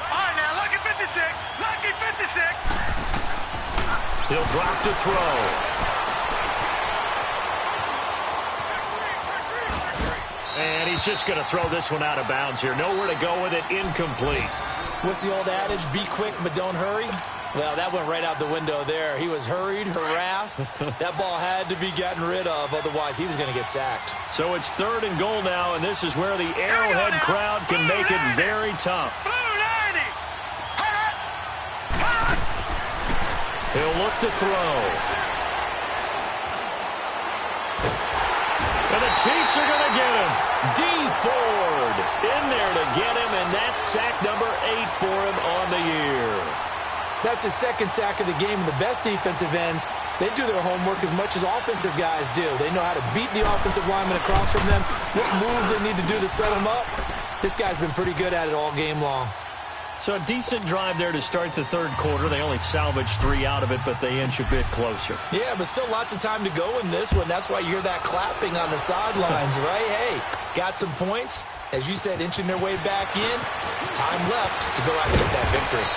All right, now, lucky 56! Lucky 56! He'll drop to throw. And he's just going to throw this one out of bounds here. Nowhere to go with it, incomplete. What's the old adage? Be quick, but don't hurry. Well, that went right out the window there. He was hurried, harassed. That ball had to be gotten rid of, otherwise he was going to get sacked. So it's third and goal now, and this is where the Arrowhead crowd can make it very tough. He'll look to throw. And the Chiefs are going to get him. D. Ford in there to get him, and that's sack number 8 for him on the year. That's his second sack of the game, and the best defensive ends, they do their homework as much as offensive guys do. They know how to beat the offensive lineman across from them, what moves they need to do to set them up. This guy's been pretty good at it all game long. So a decent drive there to start the third quarter. They only salvaged 3 out of it, but they inch a bit closer. Yeah, but still lots of time to go in this one. That's why you hear that clapping on the sidelines, right? Hey, got some points. As you said, inching their way back in. Time left to go out and get that victory.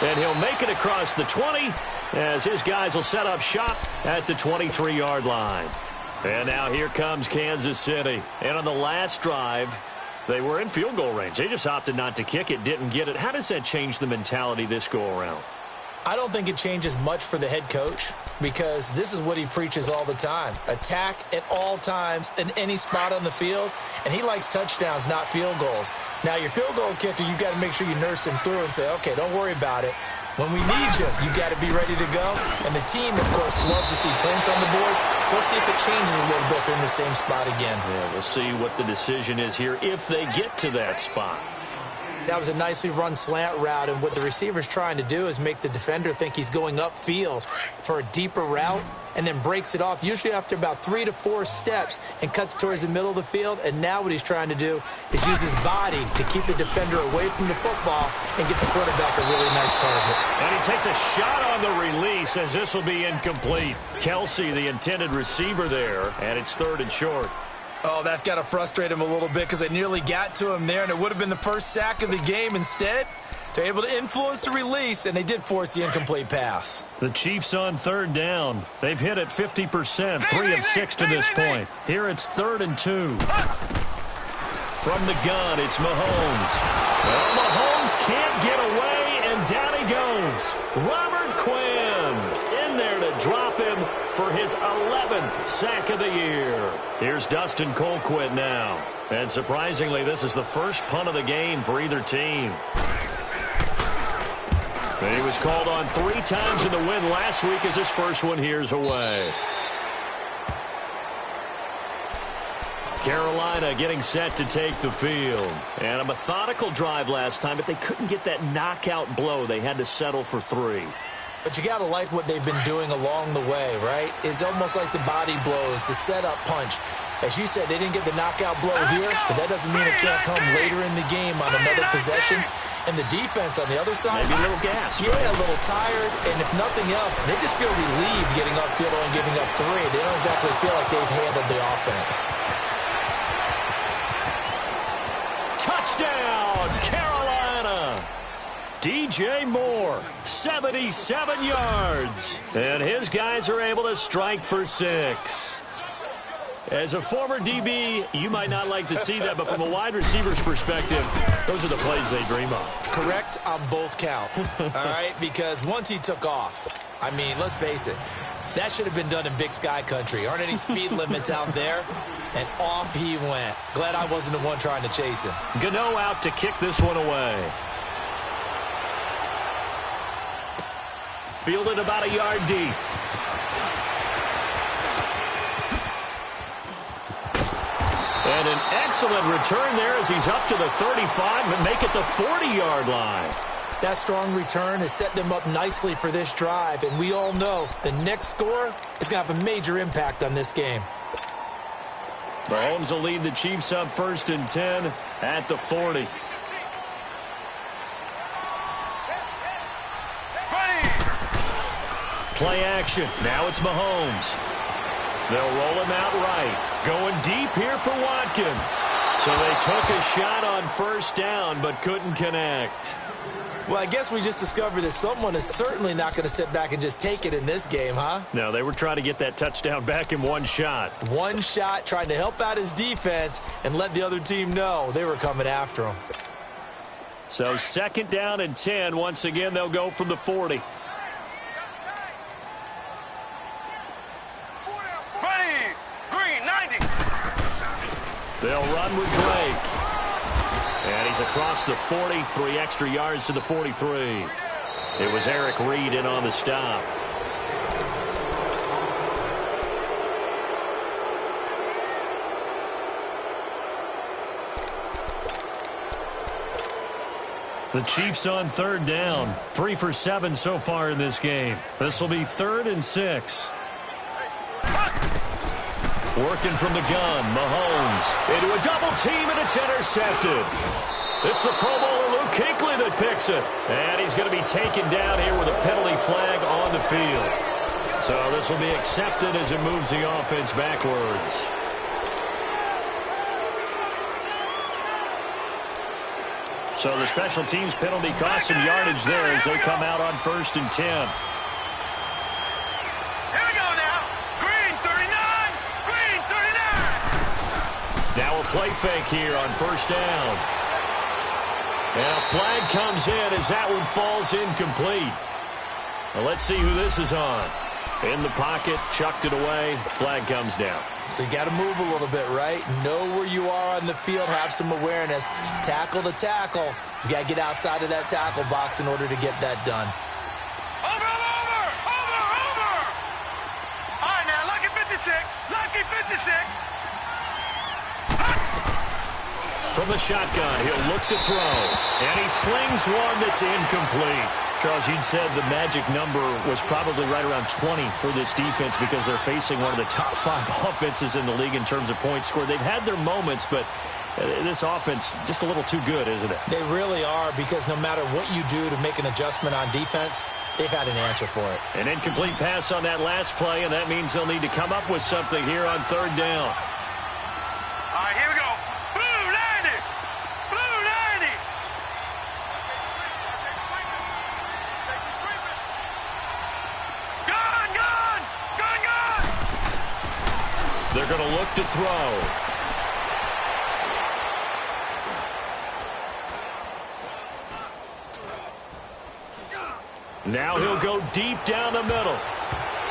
And he'll make it across the 20 as his guys will set up shop at the 23-yard line. And now here comes Kansas City. And on the last drive, they were in field goal range. They just opted not to kick it, didn't get it. How does that change the mentality this go-around? I don't think it changes much for the head coach because this is what he preaches all the time. Attack at all times in any spot on the field, and he likes touchdowns, not field goals. Now, your field goal kicker, you got to make sure you nurse him through and say, okay, don't worry about it. When we need you, you got to be ready to go. And the team, of course, loves to see points on the board. So let's see if it changes a little bit. They're in the same spot again. Yeah, we'll see what the decision is here if they get to that spot. That was a nicely run slant route, and what the receiver's trying to do is make the defender think he's going upfield for a deeper route and then breaks it off, usually after about 3 to 4 steps, and cuts towards the middle of the field. And now what he's trying to do is use his body to keep the defender away from the football and get the quarterback a really nice target. And he takes a shot on the release as this will be incomplete. Kelsey, the intended receiver there, and it's third and short. Oh, that's got to frustrate him a little bit because they nearly got to him there, and it would have been the first sack of the game. Instead, they're able to influence the release, and they did force the incomplete pass. The Chiefs on third down. They've hit it 50%, 3 of 6 to this point. Here it's 3rd and 2. From the gun, it's Mahomes. Well, Mahomes can't get away, and down he goes. Robert Quinn in there to drop him for his 11th sack of the year. Here's Dustin Colquitt now. And surprisingly, this is the first punt of the game for either team. He was called on 3 times in the win last week as his first one here's away. Carolina getting set to take the field. And a methodical drive last time, but they couldn't get that knockout blow. They had to settle for 3. But you got to like what they've been doing along the way, right? It's almost like the body blows, the setup punch. As you said, they didn't get the knockout blow here, but that doesn't mean it can't come later in the game on another possession. And the defense on the other side, maybe a little gas. Yeah, a little tired. And if nothing else, they just feel relieved getting upfield and giving up 3. They don't exactly feel like they've handled the offense. Touchdown, Carolina! DJ Moore, 77 yards. And his guys are able to strike for 6. As a former DB, you might not like to see that, but from a wide receiver's perspective, those are the plays they dream of. Correct on both counts, all right? Because once he took off, I mean, let's face it, that should have been done in Big Sky country. Aren't any speed limits out there? And off he went. Glad I wasn't the one trying to chase him. Gano out to kick this one away. Fielded about a yard deep. And an excellent return there as he's up to the 35 and make it the 40-yard line. That strong return has set them up nicely for this drive, and we all know the next score is going to have a major impact on this game. Mahomes will lead the Chiefs up 1st and 10 at the 40. Play action. Now it's Mahomes. They'll roll him out right. Going deep here for Watkins. So they took a shot on 1st down but couldn't connect. Well, I guess we just discovered that someone is certainly not going to sit back and just take it in this game, huh? No, they were trying to get that touchdown back in one shot. One shot, trying to help out his defense and let the other team know they were coming after him. So 2nd down and 10. Once again, they'll go from the 40. They'll run with Drake. And he's across the 40, 3 extra yards to the 43. It was Eric Reed in on the stop. The Chiefs on 3rd down. 3 for 7 so far in this game. This will be 3rd and 6. Working from the gun, Mahomes into a double team, and it's intercepted. It's the Pro Bowler Luke Kuechly that picks it. And he's going to be taken down here with a penalty flag on the field. So this will be accepted as it moves the offense backwards. So the special teams penalty cost some yardage there as they come out on 1st and 10. Now a play fake here on 1st down. And a flag comes in as that one falls incomplete. Well, let's see who this is on. In the pocket, chucked it away, flag comes down. So you got to move a little bit, right? Know where you are on the field, have some awareness. Tackle to tackle. You got to get outside of that tackle box in order to get that done. Over! All right, now, lucky 56. Lucky 56. From the shotgun, he'll look to throw. And he slings one that's incomplete. Charles, you'd said the magic number was probably right around 20 for this defense because they're facing one of the top 5 offenses in the league in terms of points scored. They've had their moments, but this offense just a little too good, isn't it? They really are, because no matter what you do to make an adjustment on defense, they've had an answer for it. An incomplete pass on that last play, and that means they'll need to come up with something here on 3rd down. All right, here we go. Blue 90. Blue 90. Gun. They're going to look to throw. Now he'll go deep down the middle.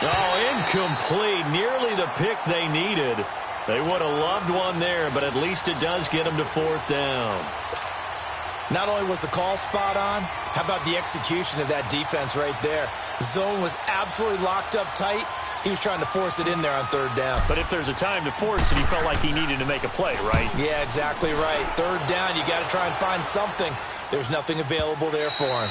Oh, incomplete. Nearly the pick they needed. They would have loved one there, but at least it does get them to 4th down. Not only was the call spot on, how about the execution of that defense right there? Zone was absolutely locked up tight. He was trying to force it in there on 3rd down. But if there's a time to force it, he felt like he needed to make a play, right? Yeah, exactly right. 3rd down, you got to try and find something. There's nothing available there for him.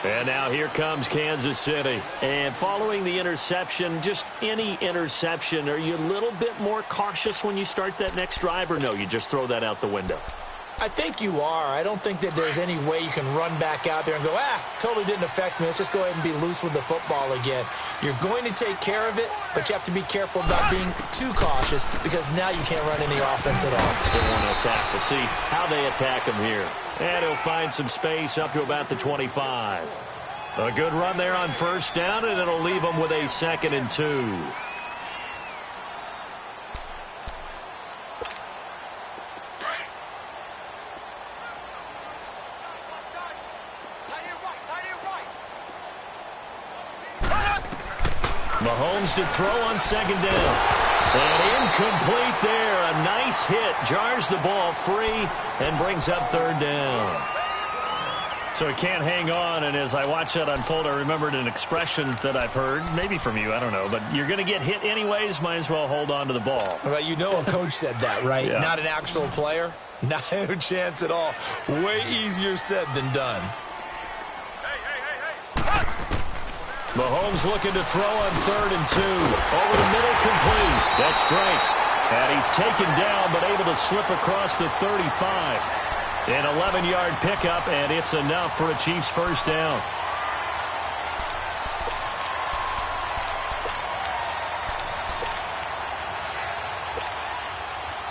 And now here comes Kansas City. And following the interception, just any interception, are you a little bit more cautious when you start that next drive, or no, you just throw that out the window? I think you are. I don't think that there's any way you can run back out there and go, totally didn't affect me. Let's just go ahead and be loose with the football again. You're going to take care of it, but you have to be careful about being too cautious because now you can't run any offense at all. They want to attack. We'll see how they attack him here. And he'll find some space up to about the 25. A good run there on first down, and it'll leave him with a 2nd and 2. Mahomes to throw on 2nd down. And incomplete there. A nice hit. Jars the ball free and brings up 3rd down. So he can't hang on, and as I watch that unfold, I remembered an expression that I've heard, maybe from you, I don't know, but you're going to get hit anyways, might as well hold on to the ball. Well, you know a coach said that, right? Yeah. Not an actual player. Not a chance at all. Way easier said than done. Mahomes looking to throw on 3rd and 2. Over the middle, complete. That's Drake. And he's taken down, but able to slip across the 35. An 11-yard pickup, and it's enough for a Chiefs first down.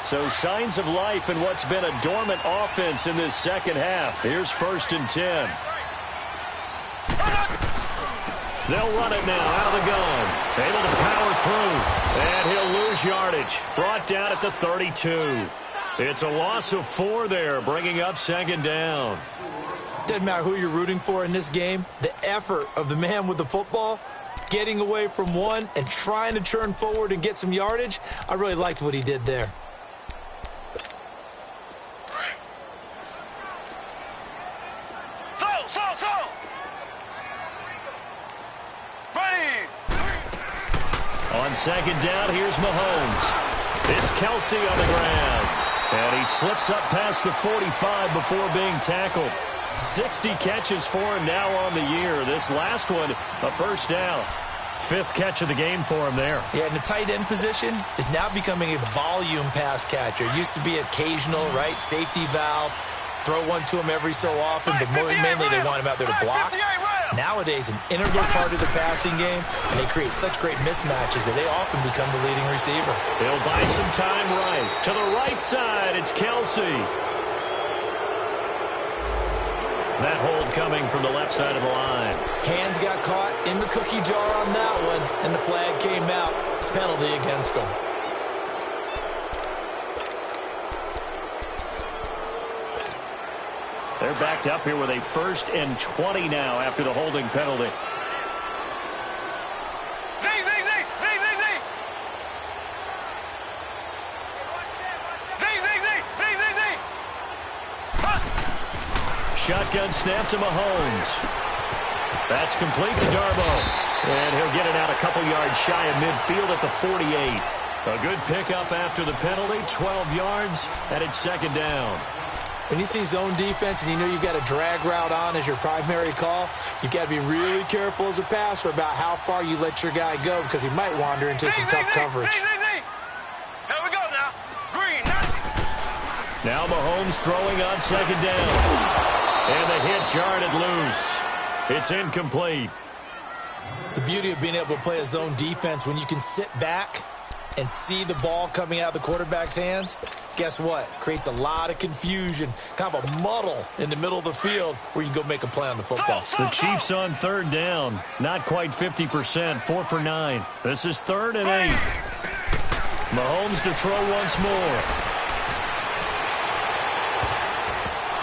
So signs of life in what's been a dormant offense in this second half. Here's 1st and 10. They'll run it now out of the gun. Able to power through. And he'll lose yardage. Brought down at the 32. It's a loss of 4 there, bringing up 2nd down. Doesn't matter who you're rooting for in this game. The effort of the man with the football, getting away from one and trying to turn forward and get some yardage, I really liked what he did there. On 2nd down, here's Mahomes. It's Kelsey on the ground. And he slips up past the 45 before being tackled. 60 catches for him now on the year. This last one, a first down. 5th catch of the game for him there. Yeah, and the tight end position is now becoming a volume pass catcher. Used to be occasional, right? Safety valve. Throw one to him every so often, but mainly they want him out there to block. Nowadays, an integral part of the passing game, and they create such great mismatches that they often become the leading receiver. They'll buy some time right. To the right side, it's Kelsey. That hold coming from the left side of the line. Hands got caught in the cookie jar on that one, and the flag came out. Penalty against him. They're backed up here with a 1st and 20 now after the holding penalty. Shotgun snap to Mahomes. That's complete to Darboh. And he'll get it out a couple yards shy of midfield at the 48. A good pickup after the penalty, 12 yards, and it's 2nd down. When you see zone defense and you know you've got a drag route on as your primary call, you've got to be really careful as a passer about how far you let your guy go because he might wander into some tough coverage. Here we go now. Green. Now Mahomes throwing on 2nd down. And the hit jarred loose. It's incomplete. The beauty of being able to play a zone defense when you can sit back and see the ball coming out of the quarterback's hands, guess what? Creates a lot of confusion, kind of a muddle in the middle of the field where you can go make a play on the football. The Chiefs on 3rd down. Not quite 50%, 4 for 9. This is 3rd and 8. Mahomes to throw once more.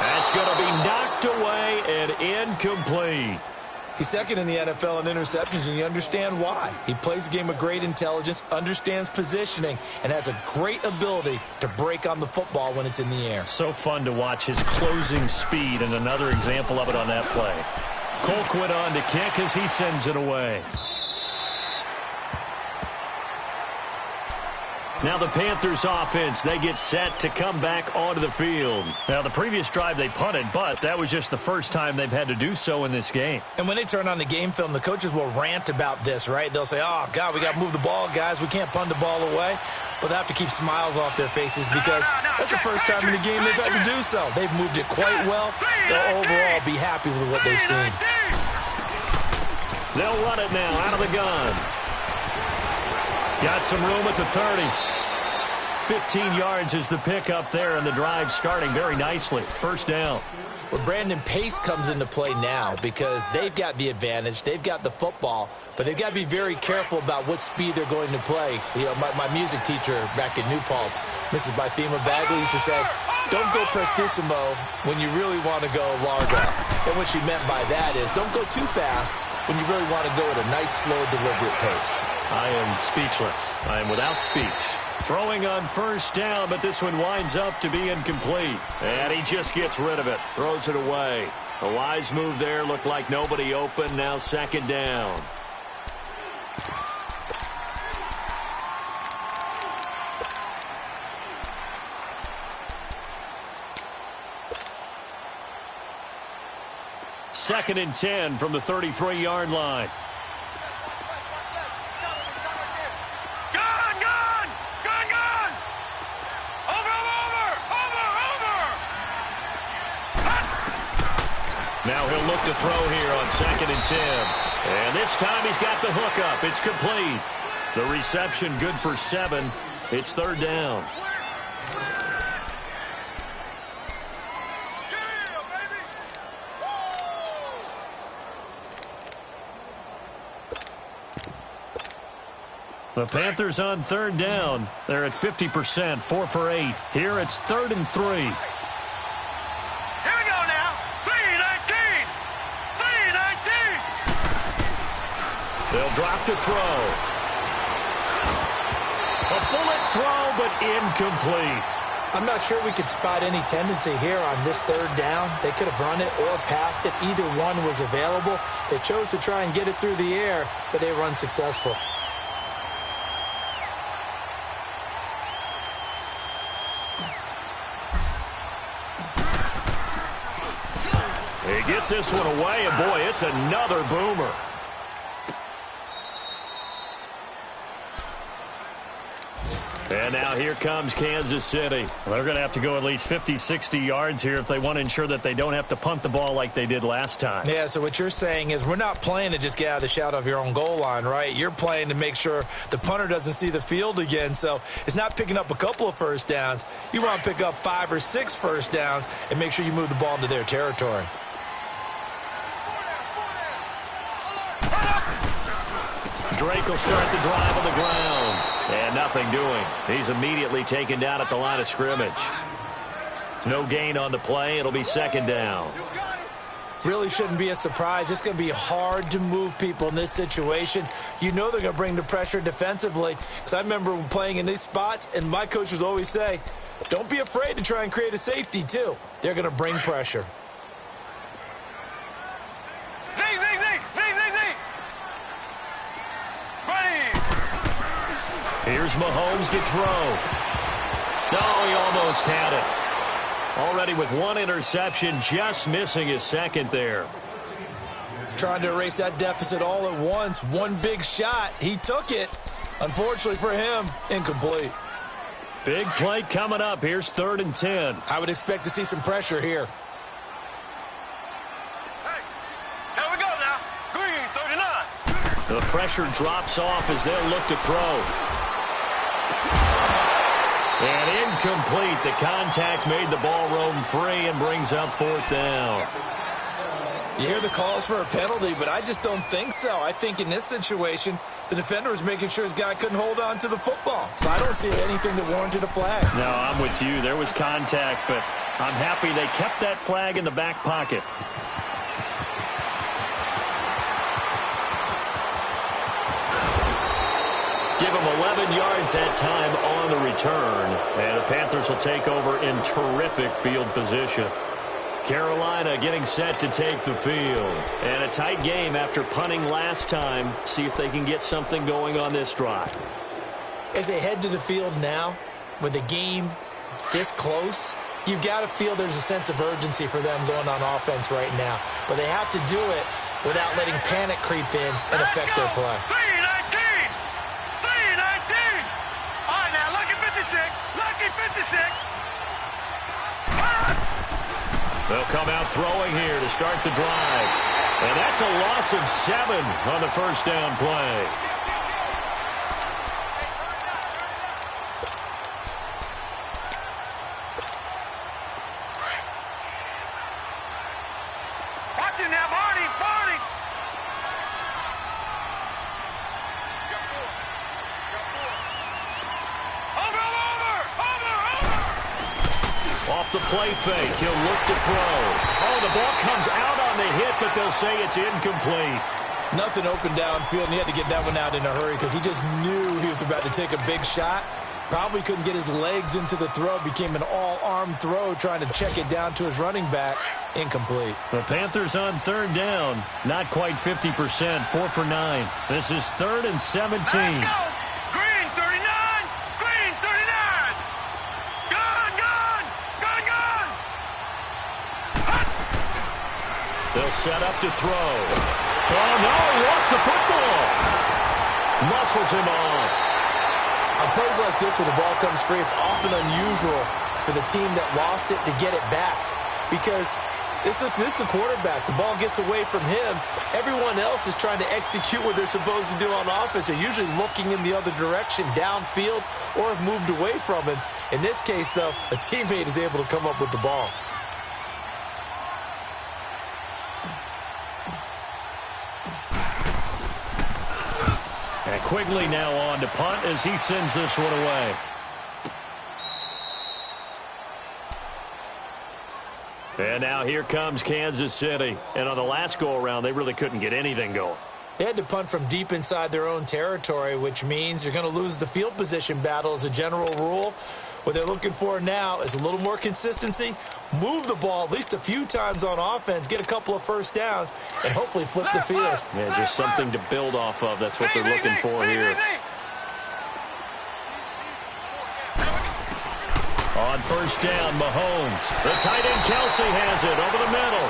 That's going to be knocked away and incomplete. He's 2nd in the NFL in interceptions, and you understand why. He plays a game of great intelligence, understands positioning, and has a great ability to break on the football when it's in the air. So fun to watch his closing speed, and another example of it on that play. Colquitt on to kick as he sends it away. Now the Panthers offense, they get set to come back onto the field. Now the previous drive they punted, but that was just the first time they've had to do so in this game. And when they turn on the game film, the coaches will rant about this, right? They'll say, oh, God, we got to move the ball, guys. We can't punt the ball away. But they have to keep smiles off their faces because that's the first time in the game they've had to do so. They've moved it quite well. They'll overall be happy with what they've seen. They'll run it now out of the gun. Got some room at the 30. 15 yards is the pickup there, and the drive starting very nicely. First down. Well, Brandon, pace comes into play now because they've got the advantage. They've got the football, but they've got to be very careful about what speed they're going to play. You know, my music teacher back in New Paltz, Mrs. Bythema Bagley, used to say, don't go prestissimo when you really want to go largo. And what she meant by that is don't go too fast when you really want to go at a nice, slow, deliberate pace. I am speechless. I am without speech. Throwing on first down, but this one winds up to be incomplete. And he just gets rid of it. Throws it away. A wise move there. Looked like nobody open. Now second down. Second and 10 from the 33-yard line. Now he'll look to throw here on second and 10. And this time he's got the hook up. It's complete. The reception good for 7. It's third down. The Panthers on third down. They're at 50%, 4 for 8. Here it's 3rd and 3. They'll drop to throw. A bullet throw, but incomplete. I'm not sure we could spot any tendency here on this third down. They could have run it or passed it. Either one was available. They chose to try and get it through the air, but they were unsuccessful. He gets this one away, and boy, it's another boomer. And now here comes Kansas City. They're going to have to go at least 50, 60 yards here if they want to ensure that they don't have to punt the ball like they did last time. Yeah, so what you're saying is we're not playing to just get out of the shadow of your own goal line, right? You're playing to make sure the punter doesn't see the field again. So it's not picking up a couple of first downs. You want to pick up 5 or 6 first downs and make sure you move the ball into their territory. Drake will start the drive on the ground. And nothing doing. He's immediately taken down at the line of scrimmage. No gain on the play. It'll be second down. Really shouldn't be a surprise. It's going to be hard to move people in this situation. You know they're going to bring the pressure defensively. Because I remember playing in these spots, and my coach would always say, don't be afraid to try and create a safety, too. They're going to bring pressure. Here's Mahomes to throw. No, he almost had it. Already with 1 interception, just missing his second there. Trying to erase that deficit all at once. One big shot. He took it. Unfortunately for him, incomplete. Big play coming up. Here's 3rd and 10. I would expect to see some pressure here. Hey, here we go now. Green, 39. The pressure drops off as they'll look to throw. And incomplete. The contact made the ball roam free and brings up 4th down. You hear the calls for a penalty, but I just don't think so. I think in this situation, the defender was making sure his guy couldn't hold on to the football. So I don't see anything that warranted a flag. No, I'm with you. There was contact, but I'm happy they kept that flag in the back pocket. Give him 11 yards that time on the return. And the Panthers will take over in terrific field position. Carolina getting set to take the field. And a tight game after punting last time. See if they can get something going on this drive. As they head to the field now, with the game this close, you've got to feel there's a sense of urgency for them going on offense right now. But they have to do it without letting panic creep in and affect their play. 319! 319! All right, now, lucky 56. Lucky 56. They'll come out throwing here to start the drive. And that's a loss of 7 on the first down play. Watch it now, Barney! Barney! Off the play fake, he'll look to throw. Oh, the ball comes out on the hit, but they'll say it's incomplete. Nothing open downfield, and he had to get that one out in a hurry because he just knew he was about to take a big shot. Probably couldn't get his legs into the throw. Became an all-arm throw trying to check it down to his running back. Incomplete. The Panthers on third down. Not quite 50%, 4 for 9. This is 3rd and 17. Let's go! Green 39! Green 39! Gun, gun! Gun, gun! They'll set up to throw. Oh, no, he lost the football. Muscles him off. On plays like this where the ball comes free, it's often unusual for the team that lost it to get it back because this is the quarterback. The ball gets away from him. Everyone else is trying to execute what they're supposed to do on offense. They're usually looking in the other direction, downfield, or have moved away from him. In this case, though, a teammate is able to come up with the ball. And Quigley now on to punt as he sends this one away. And now here comes Kansas City. And on the last go-around, they really couldn't get anything going. They had to punt from deep inside their own territory, which means you're going to lose the field position battle as a general rule. What they're looking for now is a little more consistency, move the ball at least a few times on offense, get a couple of first downs, and hopefully flip the field. Yeah, just something to build off of. That's what they're looking for here. On first down, Mahomes. The tight end, Kelsey, has it over the middle.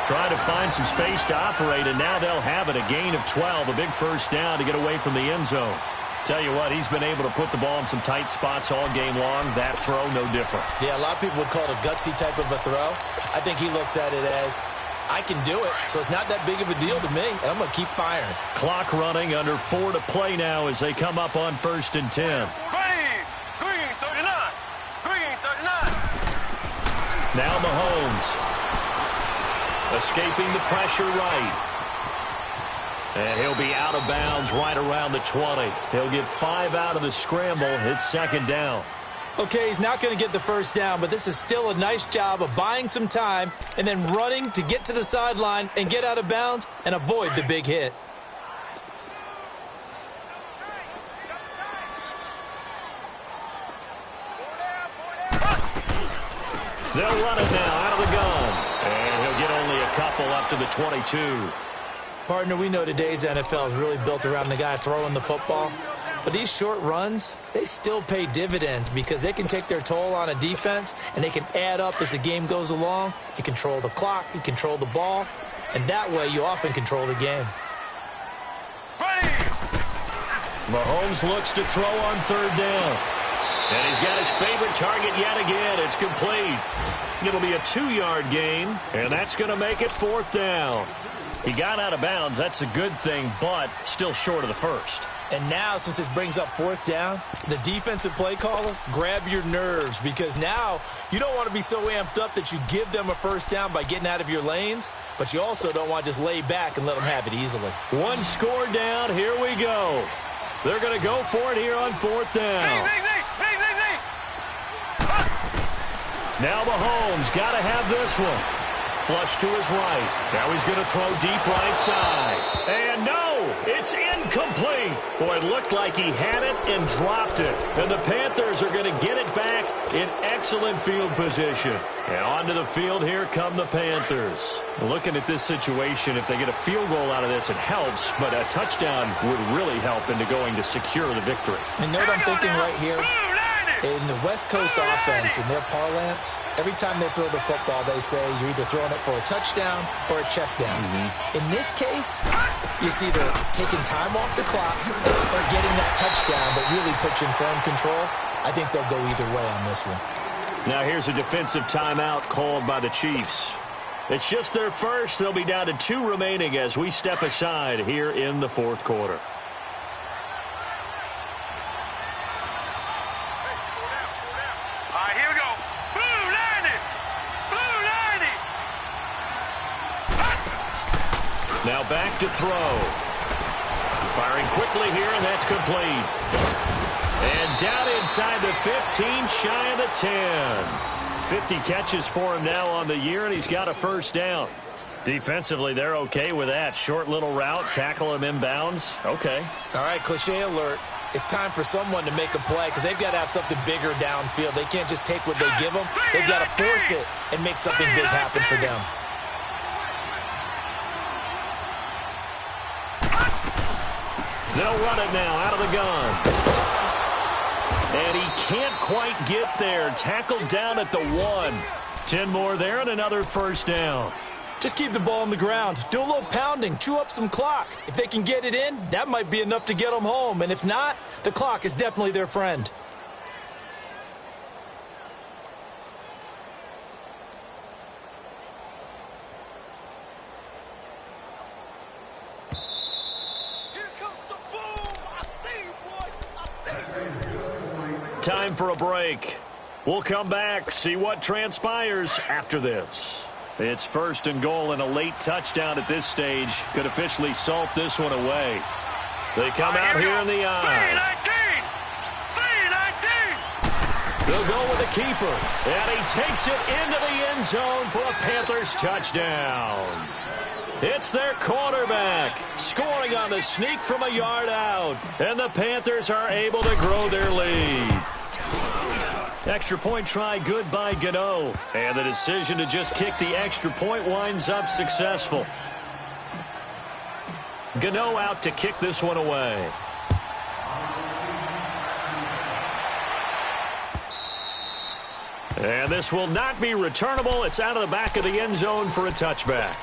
Trying to find some space to operate, and now they'll have it. A gain of 12, a big first down to get away from the end zone. Tell you what, he's been able to put the ball in some tight spots all game long. That throw, no different. Yeah, a lot of people would call it a gutsy type of a throw. I think he looks at it as, I can do it, so it's not that big of a deal to me, and I'm going to keep firing. Clock running, under 4 to play now as they come up on 1st and 10. Green 39! Green 39! Now Mahomes. Escaping the pressure right. And he'll be out of bounds right around the 20. He'll get 5 out of the scramble. It's 2nd down. Okay, he's not going to get the first down, but this is still a nice job of buying some time and then running to get to the sideline and get out of bounds and avoid the big hit. They'll run it now out of the gun. And he'll get only a couple up to the 22. Partner, we know today's NFL is really built around the guy throwing the football. But these short runs, they still pay dividends because they can take their toll on a defense and they can add up as the game goes along. You control the clock, you control the ball, and that way you often control the game. Mahomes looks to throw on 3rd down. And he's got his favorite target yet again. It's complete. It'll be a 2-yard gain, and that's going to make it 4th down. He got out of bounds. That's a good thing, but still short of the first. And now, since this brings up 4th down, the defensive play caller, grab your nerves because now you don't want to be so amped up that you give them a first down by getting out of your lanes, but you also don't want to just lay back and let them have it easily. 1 score down. Here we go. They're going to go for it here on 4th down. Now Mahomes got to have this one. Flush to his right. Now he's going to throw deep right side. And no, It's incomplete. Boy, it looked like he had it and dropped it. And the Panthers are going to get it back in excellent field position. And onto the field, here come the Panthers. Looking at this situation, if they get a field goal out of this, it helps. But a touchdown would really help into going to secure the victory. And note I'm thinking right here, in the West Coast offense, in their parlance, every time they throw the football, they say you're either throwing it for a touchdown or a check down. In this case, it's either taking time off the clock or getting that touchdown that really puts you in firm control. I think they'll go either way on this one. Now here's a defensive timeout called by the Chiefs. It's just their first. They'll be down to 2 remaining as we step aside here in the fourth quarter. Now back to throw. Firing quickly here, and that's complete. And down inside the 15, shy of the 10. 50 catches for him now on the year, and he's got a first down. Defensively, they're okay with that. Short little route, tackle him inbounds. Okay. All right, cliche alert. It's time for someone to make a play because they've got to have something bigger downfield. They can't just take what they give them. They've got to force it and make something big happen for them. They'll run it now out of the gun. And he can't quite get there. Tackled down at the 1. 10 more there and another first down. Just keep the ball on the ground. Do a little pounding. Chew up some clock. If they can get it in, that might be enough to get them home. And if not, the clock is definitely their friend. Time for a break. We'll come back, see what transpires after this. It's first and goal and a late touchdown at this stage. Could officially salt this one away. They come out here in the eye. 3-19. They'll go with the keeper. And he takes it into the end zone for a Panthers touchdown. It's their quarterback scoring on the sneak from a yard out. And the Panthers are able to grow their lead. Extra point try good by Gano. And the decision to just kick the extra point winds up successful. Gano out to kick this one away. And this will not be returnable. It's out of the back of the end zone for a touchback.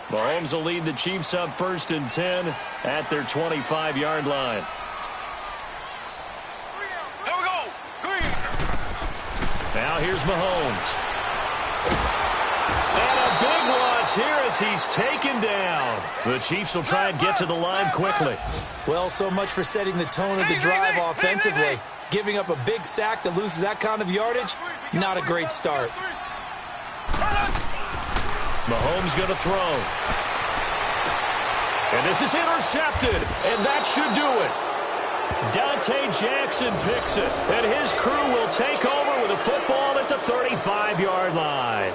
Mahomes will lead the Chiefs up first and 10 at their 25-yard line. Here we go. Green. Now here's Mahomes. And a big loss here as he's taken down. The Chiefs will try and get to the line quickly. Well, so much for setting the tone of the drive offensively. Giving up a big sack that loses that kind of yardage, not a great start. Mahomes going to throw. And this is intercepted, and that should do it. Dante Jackson picks it, and his crew will take over with a football at the 35-yard line.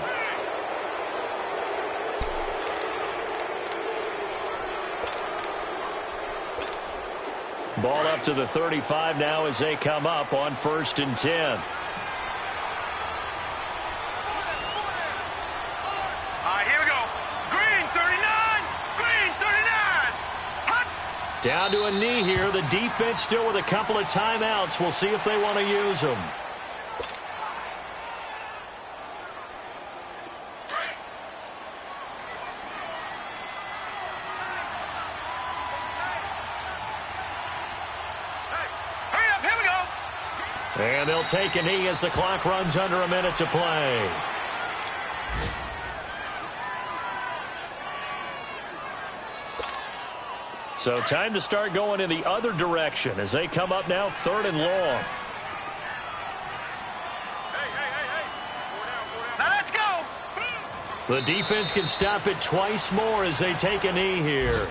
Ball up to the 35 now as they come up on first and 10. Down to a knee here. The defense still with a couple of timeouts. We'll see if they want to use them. Hurry up, here we go. And they'll take a knee as the clock runs under a minute to play. So time to start going in the other direction as they come up now third and long. Now let's go. The defense can stop it twice more as they take a knee here.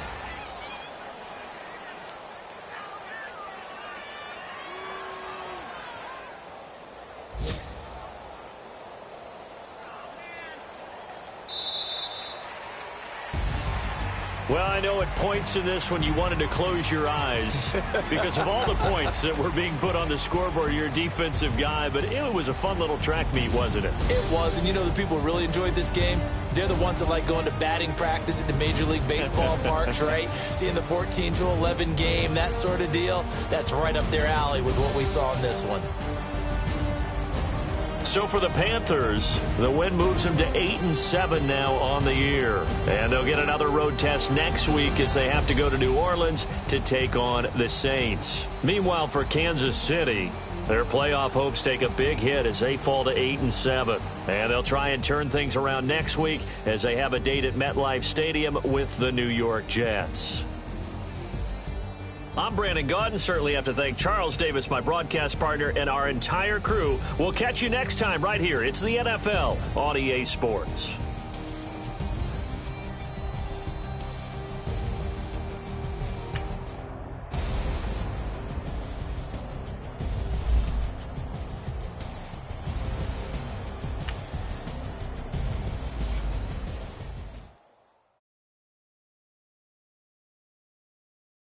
Well, I know at points in this when you wanted to close your eyes because of all the points that were being put on the scoreboard. You're a defensive guy, but it was a fun little track meet, wasn't it? It was, and you know the people who really enjoyed this game? They're the ones that like going to batting practice at the Major League Baseball parks, right? Seeing the 14-11 game, that sort of deal. That's right up their alley with what we saw in this one. So for the Panthers, the win moves them to 8-7 now on the year. And they'll get another road test next week as they have to go to New Orleans to take on the Saints. Meanwhile, for Kansas City, their playoff hopes take a big hit as they fall to 8-7. And they'll try and turn things around next week as they have a date at MetLife Stadium with the New York Jets. I'm Brandon Gaudin. Certainly have to thank Charles Davis, my broadcast partner, and our entire crew. We'll catch you next time right here. It's the NFL on EA Sports.